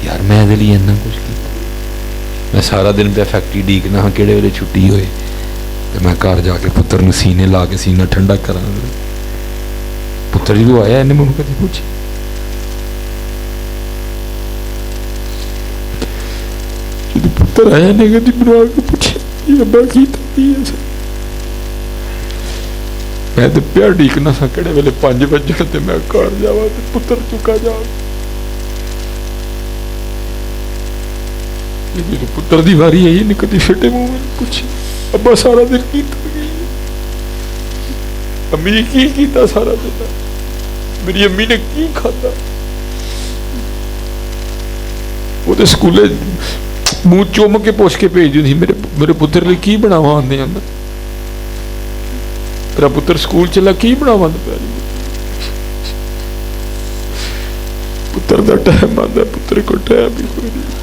ਯਾਰ ਮੈਂ ਇਹਦੇ ਲਈ ਇੰਨਾ ਕੁਛ ਕੀਤਾ। ਮੈਂ ਸਾਰਾ ਦਿਨ ਪਿਆ ਫੈਕਟਰੀ ਡੀਕਣਾ ਹਾਂ ਕਿਹੜੇ ਵੇਲੇ ਛੁੱਟੀ ਹੋਏ ਤੇ ਮੈਂ ਘਰ ਜਾ ਕੇ ਪੁੱਤਰ ਨੂੰ ਸੀਨੇ ਲਾ ਕੇ ਸੀਨਾ ਠੰਡਾ ਕਰਾਂਗਾ। ਪੁੱਤਰ ਜਦੋਂ ਆਇਆ ਇਹਨੇ ਮੈਨੂੰ ਕਦੇ ਪੁੱਛਿਆ ਜਦੋਂ ਪੁੱਤਰ ਆਇਆ ਨੇ ਕਦੀ ਮੈਨੂੰ ਆ ਕੇ ਪੁੱਛਿਆ ਅੱਬਾ ਕੀਤਾ ਕੀ ਹੈ। ਮੈਂ ਤੇ ਪਿਆ ਡੀਕਣਾ ਸਾਂ ਕਿਹੜੇ ਵੇਲੇ 5 ਵਜੇ ਤੇ ਮੈਂ ਘਰ ਜਾਵਾਂ ਤੇ ਪੁੱਤਰ ਚੁੱਕਾ ਜਾਵਾਂ। ਜਦੋਂ ਪੁੱਤਰ ਦੀ ਵਾਰੀ ਆਈ ਨਹੀਂ ਕਦੀ ਫਿੱਟੇ ਮੂੰਹ ਮੈਨੂੰ ਪੁੱਛਿਆ ਅੱਬਾ ਸਾਰਾ ਦਿਨ ਕੀਤਾ ਕੀ, ਅੰਮੀ ਨੇ ਕੀ ਕੀਤਾ ਸਾਰਾ ਦਿਨ, ਮੇਰੀ ਅੰਮੀ ਨੇ ਕੀ ਖਾਧਾ। ਉਹ ਤੇ ਸਕੂਲੇ ਮੂੰਹ ਚੁੰਮ ਕੇ ਪੁੱਛ ਕੇ ਭੇਜਦੀ ਸੀ ਮੇਰੇ ਪੁੱਤਰ ਲਈ ਕੀ ਬਣਾਵਾਂ ਆਉਂਦੇ ਆਂਦਾ। ਤੇਰਾ ਪੁੱਤਰ ਸਕੂਲ ਚਲਾ ਕੀ ਬਣਾਵਾਂ ਦੁਪਹਿਰੀ। ਪੁੱਤਰ ਦਾ ਟਾਈਮ ਆਉਂਦਾ, ਪੁੱਤਰ ਕੋਲ ਟਾਈਮ ਵੀ ਕੋਈ ਨਹੀਂ।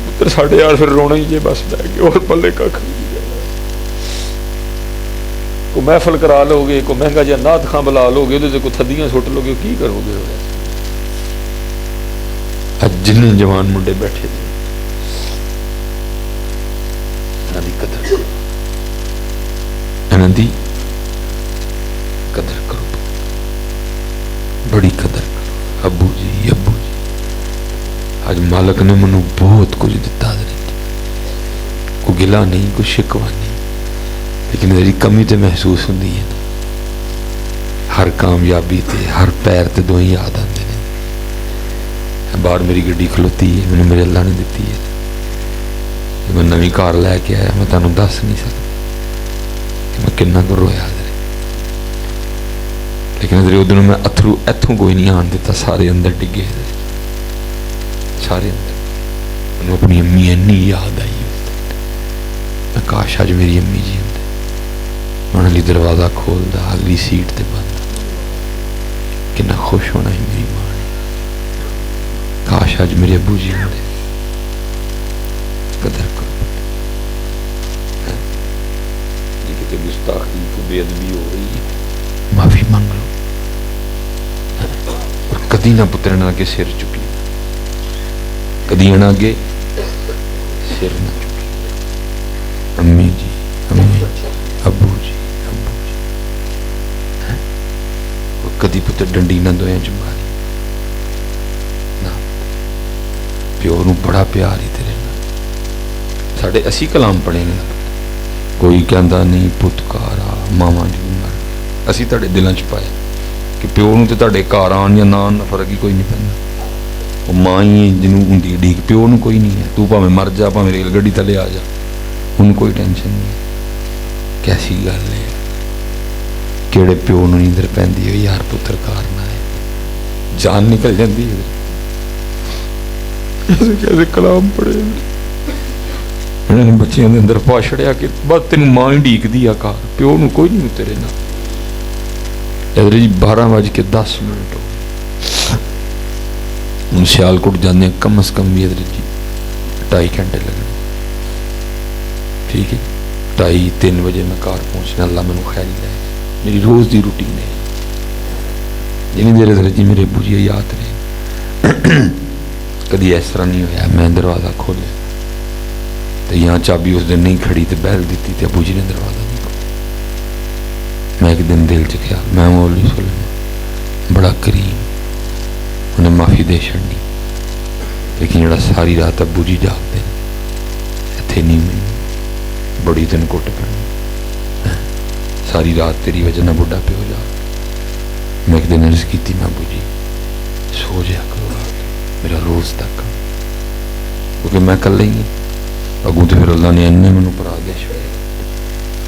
ਪੁੱਤਰ ਸਾਡੇ ਯਾਰ ਫਿਰ ਰੋਣਾ ਹੀ ਜੇ ਬਸ ਬਹਿ ਗਏ ਹੋਰ ਪੱਲੇ ਕੱਖ ਨਹੀਂ। ਕੋਈ ਮਹਿਫਲ ਕਰਾ ਲਓਗੇ, ਕੋਈ ਮਹਿੰਗਾ ਜਿਹਾ ਨਾਤ ਖਾਂ ਬੁਲਾ ਲਓਗੇ, ਉਹਦੇ ਤੇ ਕੋਈ ਥੱਦੀਆਂ ਸੁੱਟ ਲਓਗੇ, ਕੀ ਕਰੋਗੇ। ਅੱਜ ਜਿੰਨੇ ਜਵਾਨ ਮੁੰਡੇ ਬੈਠੇ ਨੇ ਇਹਨਾਂ ਦੀ ਕਦਰ ਕਰੋ, ਇਹਨਾਂ ਦੀ ਕਦਰ ਕਰੋ, ਬੜੀ ਕਦਰ ਕਰੋ। ਅੱਬੂ ਜੀ ਅੱਜ ਮਾਲਕ ਨੇ ਮੈਨੂੰ ਬਹੁਤ ਕੁਝ ਦਿੱਤਾ, ਕੋਈ ਗਿਲਾ ਨਹੀਂ, ਕੋਈ ਸ਼ਿਕਵਾ ਨਹੀਂ, لیکن میری کمی تو محسوس ہوتی ہے نا۔ ہر کامیابی تے ہر پیر تے دو ہی یاد آتے ہیں۔ باہر میری گڈی کھلوتی ہے، مجھے میرے اللہ نے دیتی ہے، میں نویں کار لے کے آیا، میں تمہیں دس نہیں سکتا کہ میں کنا کو رویا ادھر، لیکن ادھر ادھر میں اتھرو اتوں کوئی نہیں آن دیتا، سارے اندر ڈگے، سارے اندر۔ میں اپنی امی اینی یاد آئی، میں کاش اج میری امی جی ہوندے، میں انہاں لئی دروازہ کھولدا، اگلی سیٹ تے بند، کنا خوش ہونا ہی میری ماں نے۔ کاش اج میرے ابو جی ہوندے۔ قدر کرو، جی کتے گستاخی کو بے ادبی ہو رہی ہے معافی مانگ لو، اور کدی نہ پترنا کے سر چکی، کدی نہ اگے سر نہ چکی۔ امی جی، امی جی، ابو جی، ابو جی، کدی پتر ڈنڈی نہ دویا چ ماری نہ، پیو نو بڑا پیار ہی تیرے نال۔ ساڈے اسی کلام پڑھے نے، کوئی کہندا نہیں پتکارا ماواں دی عمر، اسی تہاڈے دلاں چ پایا کہ پیو نو تے تہاڈے گھر آن یا نہ آن فرق ہی کوئی نہیں پیندا، وہ ماں ہی جنوں ہوندی ڈیک، پیو نو کوئی نہیں ہے، تو بھاویں مر جا، بھاویں ریل گڈی تھلے آ جا، انہوں کوئی ٹینشن نہیں ہے۔ کیسی گل ہے، کیڑے پیو نو نیندر پیندی ہے یار پتر کار نہ ہے، جان نکل جاندی ہے۔ کیسے کیسے کلام پڑھے انہوں نے بچیاں دے اندر پا چھڑیا کہ بس تینوں ماں ہی ڈیک دی آ کار، پیو نو کوئی نہیں تیرے نال۔ ادھر جی 12:10 ہو گئے، ہوں سیالکوٹ جانے کم از کم بھی ادھر جی 2.5 گھنٹے لگنے، ٹھیک ہے، 2:30-3 بجے میں کار پہنچنا، اللہ میں خیال لے، میری روز دی روٹین ہے۔ جنی دیر ادھر جی میرے ابو جی یاد رہے، کدی اس طرح نہیں ہویا میں دروازہ کھولیا تو یہاں چابی اس دن نہیں کھڑی تو بہل دیتی تھی، ابو جی نے دروازہ نہیں کھولا۔ میں ایک دن دل چ خیال، میں مولوی سلیمان بڑا کریم، انہیں معافی دے چھڑنی، لیکن جڑا ساری رات ابو جی جاگتے ہیں اتنے نہیں، میں بڑی دن کٹ پڑنی، ساری رات تیری وجہ نہ بڑھا پیو جا۔ میں ایک دن عرض کی تھی، میں ابو جی سو جایا کرو رات، میرا روز تک، کیونکہ میں کل ہی اگوں تو پھر اللہ نے اینے مینوں پرا دے چھوڑے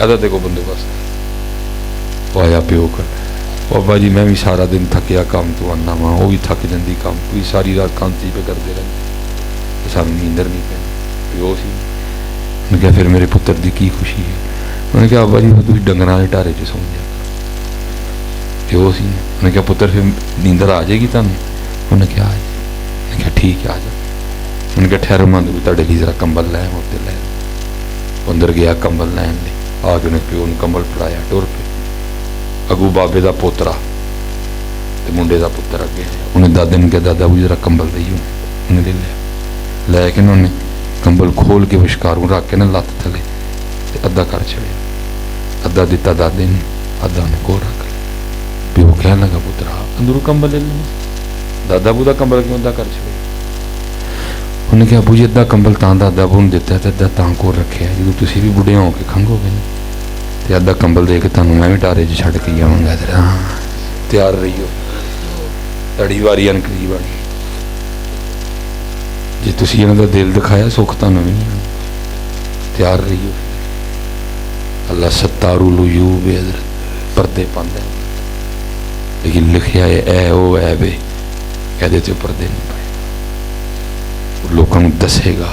ਇਹਦਾ ਤੇ ਕੋਈ ਬੰਦੋਬਸਤ ਉਹ ਆਇਆ ਪਿਓ ਕਰ ਬਾਬਾ ਜੀ ਮੈਂ ਵੀ ਸਾਰਾ ਦਿਨ ਥੱਕਿਆ ਕੰਮ ਤੋਂ ਆਉਂਦਾ ਵਾਂ, ਉਹ ਵੀ ਥੱਕ ਜਾਂਦੀ ਕੰਮ ਤੋਂ, ਸਾਰੀ ਰਾਤ ਕਾਂਤੀ ਪੇ ਕਰਦੇ ਰਹਿੰਦੇ, ਸਾਨੂੰ ਨੀਂਦਰ ਨਹੀਂ ਪੈਂਦੀ। ਪਿਓ ਸੀ। ਉਹਨੇ ਕਿਹਾ ਫਿਰ ਮੇਰੇ ਪੁੱਤਰ ਦੀ ਕੀ ਖੁਸ਼ੀ ਹੈ? ਉਹਨੇ ਕਿਹਾ ਬਾਬਾ ਜੀ ਤੁਸੀਂ ਡੰਗਰਾਂ ਦੇ ਢਾਰੇ 'ਚ ਸੌਂ ਜਾ। ਪਿਓ ਸੀ। ਉਹਨੇ ਕਿਹਾ ਪੁੱਤਰ ਫਿਰ ਨੀਂਦਰ ਆ ਜਾਏਗੀ ਤੁਹਾਨੂੰ? ਉਹਨੇ ਕਿਹਾ ਆ ਜਾਏ। ਉਹਨੇ ਕਿਹਾ ਠੀਕ ਹੈ ਆ ਜਾ। ਉਹਨੇ ਕਿਹਾ ਠਹਿਰੋ ਮੈਂ ਤੁਹਾਡੇ ਲਈ ਜ਼ਰਾ ਕੰਬਲ ਲੈ ਉੱਤੇ ਲੈ। ਅੰਦਰ ਗਿਆ ਕੰਬਲ ਲੈਣ ਲਈ, ਆ ਕੇ ਉਹਨੇ ਪਿਓ ਨੂੰ ਕੰਬਲ ਫੜਾਇਆ, ਟੁਰ ਪਏ। ਅਗੂ ਬਾਬੇ ਦਾ ਪੋਤਰਾ ਤੇ ਮੁੰਡੇ ਦਾ ਪੁੱਤਰ ਅੱਗੇ ਆਇਆ। ਉਹਨੇ ਦਾਦੇ ਨੂੰ ਕਿਹਾ ਦਾਦਾ ਵੀ ਜ਼ਰਾ ਕੰਬਲ ਦਈਓ। ਉਹਨੇ ਲੈ ਲਿਆ, ਲੈ ਕੇ ਉਹਨੇ ਕੰਬਲ ਖੋਲ ਕੇ ਵਿਸ਼ਕਾਰੂ ਰੱਖ ਕੇ ਨਾ ਲੱਤ ਥੱਲੇ ਤੇ ਅੱਧਾ ਕਰ ਛੜਿਆ। ਅੱਧਾ ਦਿੱਤਾ ਦਾਦੇ ਨੂੰ, ਅੱਧਾ ਉਹਨੇ ਕੋਲ ਰੱਖ ਲਿਆ। ਪਿਓ ਕਹਿਣ ਲੱਗਾ ਪੁੱਤਰਾ ਅੰਦਰੋਂ ਕੰਬਲ ਲੈ ਲੈਣਾ, ਦਾਦਾ ਬੂ ਦਾ ਕੰਬਲ ਕਿਉਂ ਅੱਧਾ ਕਰ ਛੜਿਆ? ਉਹਨੇ ਕਿਹਾ ਬੂ ਜੀ ਅੱਧਾ ਕੰਬਲ ਤਾਂ ਦਾਦਾ ਬੂ ਨੂੰ ਦਿੱਤਾ ਤੇ ਅੱਧਾ ਤਾਂ ਕੋਲ ਰੱਖਿਆ, ਜਦੋਂ ਤੁਸੀਂ ਵੀ ਬੁੱਢੇ ਹੋ ਕੇ ਖੰਘੋਗੇ ਨਾ ਤੇ ਅੱਧਾ ਕੰਬਲ ਦੇ ਕੇ ਤੁਹਾਨੂੰ ਮੈਂ ਵੀ ਟਾਰੇ 'ਚ ਛੱਡ ਕੇ ਆਵਾਂਗਾ। ਤਿਆਰ ਰਹੀਓ, ਤੁਹਾਡੀ ਵਾਰੀ ਅਨ ਕਰੀਬ ਆਣੀ। ਜੇ ਤੁਸੀਂ ਇਹਨਾਂ ਦਾ ਦਿਲ ਦਿਖਾਇਆ ਸੁੱਖ ਤੁਹਾਨੂੰ ਵੀ ਨਹੀਂ ਆਉਣਾ। ਤਿਆਰ ਰਹੀਓ। ਅੱਲਾ ਸਤਾਰੂ ਲੁਯੂ ਬੇਦਰ ਪਰਦੇ ਪਾਉਂਦਾ, ਲੇਕਿਨ ਲਿਖਿਆ ਹੈ ਐ ਉਹ ਐ ਵੇ, ਇਹਦੇ ਤੇ ਪਰਦੇ ਨਹੀਂ ਪਾਏ। ਲੋਕਾਂ ਨੂੰ ਦੱਸੇਗਾ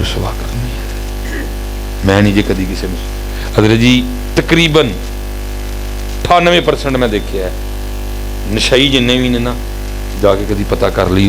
ਰਸਵਾ ਕਰਨੀ ਹੈ। ਮੈਂ ਨਹੀਂ ਜੇ ਕਦੀ ਕਿਸੇ ਨੂੰ ਹਜ਼ਰਤ ਜੀ ਤਕਰੀਬਨ 98% ਮੈਂ ਦੇਖਿਆ ਨਸ਼ਈ ਜਿੰਨੇ ਵੀ ਨੇ ਨਾ ਜਾ ਕੇ ਕਦੀ ਪਤਾ ਕਰ ਲਈ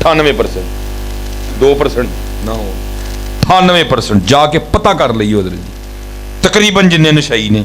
98% 2% ਨਾ ਹੋ, 98% ਜਾ ਕੇ ਪਤਾ ਕਰ ਲਈ ਹਜ਼ਰਤ ਜੀ ਤਕਰੀਬਨ ਜਿੰਨੇ ਨਸ਼ਈ ਨੇ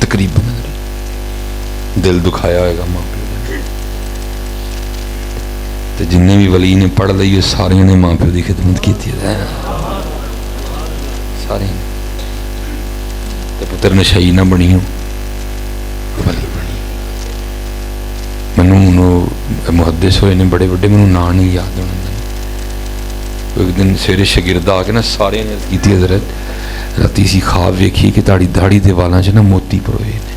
ਤਕਰੀਬਨ। ਦਿਲ ਦੁਖਾਇਆ ਹੋਏਗਾ ਮਾਂ ਪਿਓ ਤੇ ਜਿੰਨੇ ਵੀ ਵਲੀ ਨੇ ਪੜ੍ਹ ਲਈ ਉਹ ਸਾਰਿਆਂ ਨੇ ਮਾਂ ਪਿਓ ਦੀ ਖਿਦਮਤ ਕੀਤੀ ਹੈ ਸਾਰੇ। ਤੇ ਪੁੱਤਰ ਨਸ਼ਈ ਨਾ ਬਣੀਓ, ਵਲੀ ਬਣੀ। ਮੈਨੂੰ ਮੁਹੱਦਿਸ ਹੋਏ ਨੇ ਬੜੇ ਵੱਡੇ, ਮੈਨੂੰ ਨਾਂ ਨਹੀਂ ਯਾਦ ਹੋਣਾ। ਇੱਕ ਦਿਨ ਸਵੇਰੇ ਸ਼ਾਗਿਰਦ ਆ ਕੇ ਨਾ ਸਾਰਿਆਂ ਨੇ ਕੀਤੀ ਹਜ਼ਰਤ ਰਾਤੀ ਸੀ ਖਾਬ ਵੇਖੀ ਕਿ ਤੁਹਾਡੀ ਦਾੜੀ ਦੇ ਵਾਲਾਂ 'ਚ ਨਾ ਮੋਤੀ ਪਰੋਏ ਨੇ।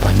5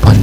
5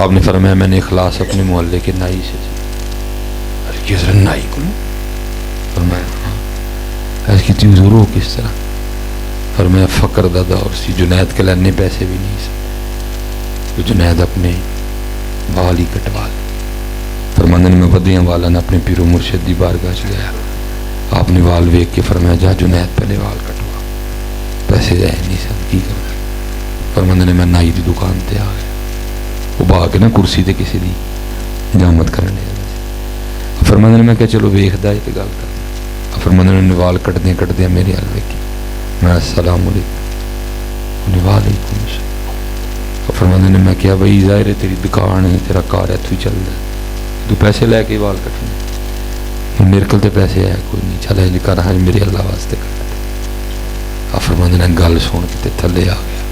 آپ نے فرمایا میں نے اخلاص اپنے محلے کے نائی سے کی حضرت نائی کو فرمایا ہاں. ایسے کی حضور ہو کس طرح؟ فرمایا فقر دا دور سی، جنید کے لینے پیسے بھی نہیں سکتے تو جنید اپنے وال ہی کٹوا لے. فرمانے میں ودیاں والا نے اپنے پیر و مرشد دی بارگاہ چ گیا. آپ نے وال ویک کے فرمایا جا جنید پہلے وال کٹوا، پیسے جائے نہیں سن کی کرنا. فرمانے نے میں نائی دی دکان تے آ گیا، وہ با کے نا کرسی تے کسی دی جامت کرنے لگا. فرمانے نے میں کہ چلو ویکھدا ہے تے گل کرنا. فرمانے نے وال کٹدے میرے حال ویکھی. میں السلام علیکم، انہیں وعلیکم السلام. فرمانے نے میں کیا بھائی ظاہر ہے تیری دکان ہے، تیرا کار ہے، تو ہی چل رہا ہے، تو پیسے لے کے وال کٹنے؟ میرے کول تے پیسے ہے کوئی نہیں، چل انج کر ہاں میرے اللہ واسطے کٹ دے. فرمانے نے گل سن کے تھلے آ گیا،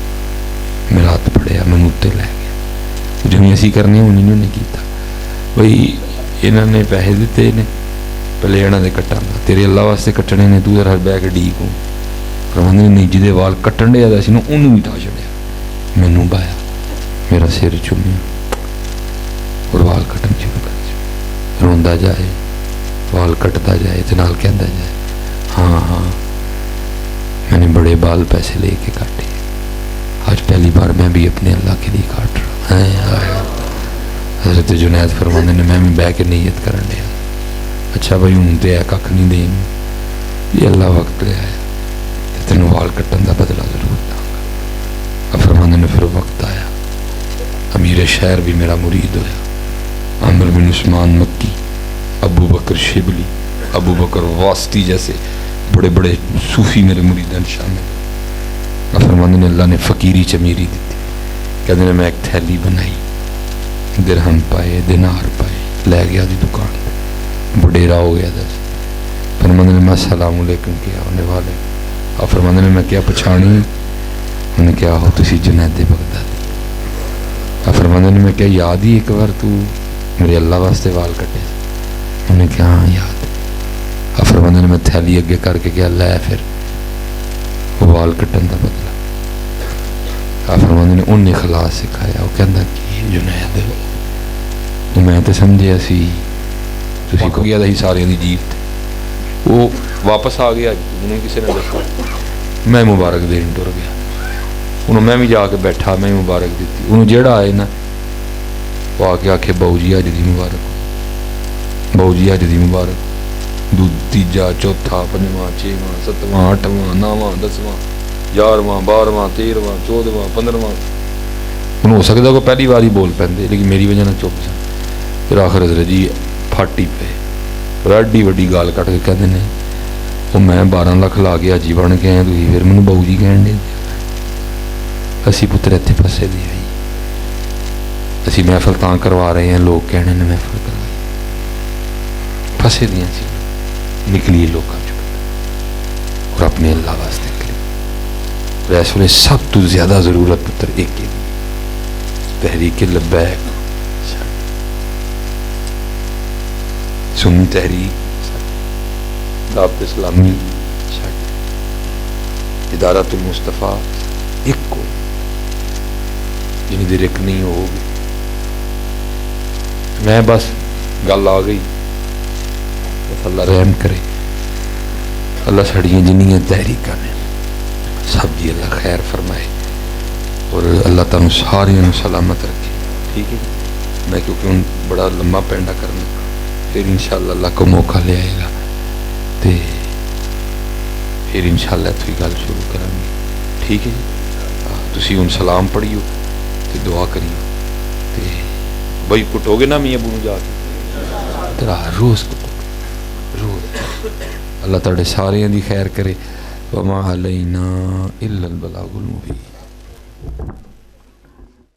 میرا ہاتھ پھڑیا، مینوں اتنے لے گیا. جنہیں اسی کرنے انہیں نے کیتا بھائی انہوں نے پیسے دیتے نے پہلے انہوں نے کٹاں گا، تیرے اللہ واسطے کٹنے نے، تو ذرا بہ کے ڈیک ہوں. فرمانے نہیں جہدے وال کٹن ڈیا سی نا انہوں بھی تا چڑیا، مینوں بایا، میرا سر چومیا اور وال کٹن شروع کر دیا. روندا جائے، وال کٹتا جائے، تے نال کہندا جائے ہاں ہاں میں نے بڑے بال پیسے لے کے کاٹے، آج پہلی بار میں بھی اپنے اللہ کے لیے کاٹ رہا ہوں. حضرت جنید فرمانے نے میں بھی بہ کے نیت کرن ڈیا، اچھا بھائی ہوں تے ہے کھ نہیں دیں، یہ اللہ وقت لے آیا تے تینوں وال کٹن دا بدلہ ضرور داں گا. فرمانے نے پھر وقت آیا، امیر شہر بھی میرا مرید ہویا، عامر بن عثمان مکی، ابو بکر شبلی، ابو بکر واسطی جیسے بڑے بڑے صوفی میرے مریدان شامل. فرمانے نے اللہ نے فقیری چمیری دیتی، کہتے ہیں میں ایک تھیلی بنائی، درہم پائے، دینار پائے، لے گیا دی دکان بڑیرا ہو گیا دس. فرمانے نے میں السلام علیکم کیا، انہیں والے. فرمانے نے میں کیا پچھانی؟ انہیں کیا ہو تسی جنید بغدادی. فرمانے نے میں کیا یاد ہی ایک بار تو میرے اللہ واسطے وال کٹے؟ انہیں کیا ہاں یاد. فرمانے نے میں تھیلی اگے کر کے کیا لے پھر وہ وال کٹن دا بدلا. فرمانے نے انہیں اخلاص سکھایا، وہ کہندا کہ جنید وہ میں تے سمجھیا سی تسی کو گیا ہی سارے دی جیت. وہ واپس آ گیا، انہیں کسی نے دسا، میں مبارک دین ٹر گیا. انہوں میں بھی جا کے بیٹھا، میں مبارک دیتی. انہوں جیڑا آئے نا وہ آ کے آکھے باؤ جی اج دی مبارک، باؤ جی اج دی مبارک. تیجا، چوتھا، پنجواں، چھواں، ستواں، اٹھواں، نواں، دسواں، 11واں، 12واں، 13واں، 14واں، 15واں. انہوں ہو سکتا کوئی پہلی بار ہی بول پہندے، لیکن میری وجہ نہ چپ سن. پھر آخر حضرت جی پھاٹی پہ ایڈی وڈی گال کٹ کے کہتے ہیں وہ میں 12 لاکھ لا کے اج ہی بن کے آئے، تھی پھر مینوں باؤ جی کہن دے. اسی پتر اتنے پسے دی آئی، اسی محفل تاں کروا رہے ہیں، لوگ کہنے نے محفل کروائی، پسے دیاں سی نکلی لوگوں چکا اور اپنے اللہ واسطے کرے. اور اس ویلے سب تو زیادہ ضرورت پتر ایک ہی تحریک لبیک سنی تحریک، دعوت اسلامی، ادارت المصطفیٰ ایک کو جنہیں دیر ایک نہیں ہوگی. میں بس گل آ گئی، اللہ رحم کرے، اللہ سڑیاں جنیاں تحریکاں نے سب جی اللہ خیر فرمائے اور اللہ تعالیٰ سارے سلامت رکھے. ٹھیک ہے، میں کیونکہ ان بڑا لمبا پینڈا کرنا، پھر انشاءاللہ اللہ کو موقع لے آئے گا تے پھر انشاءاللہ اتوی گل شروع کریں گے. ٹھیک ہے جی، تسی ان سلام پڑھیو تے دعا کریو تے بھائی کٹو گے نا میاں ابو جا کے تیرا روز کٹو روز. اللہ تعالی سارے دی خیر کرے. وما علینا الا البلاغ المبین.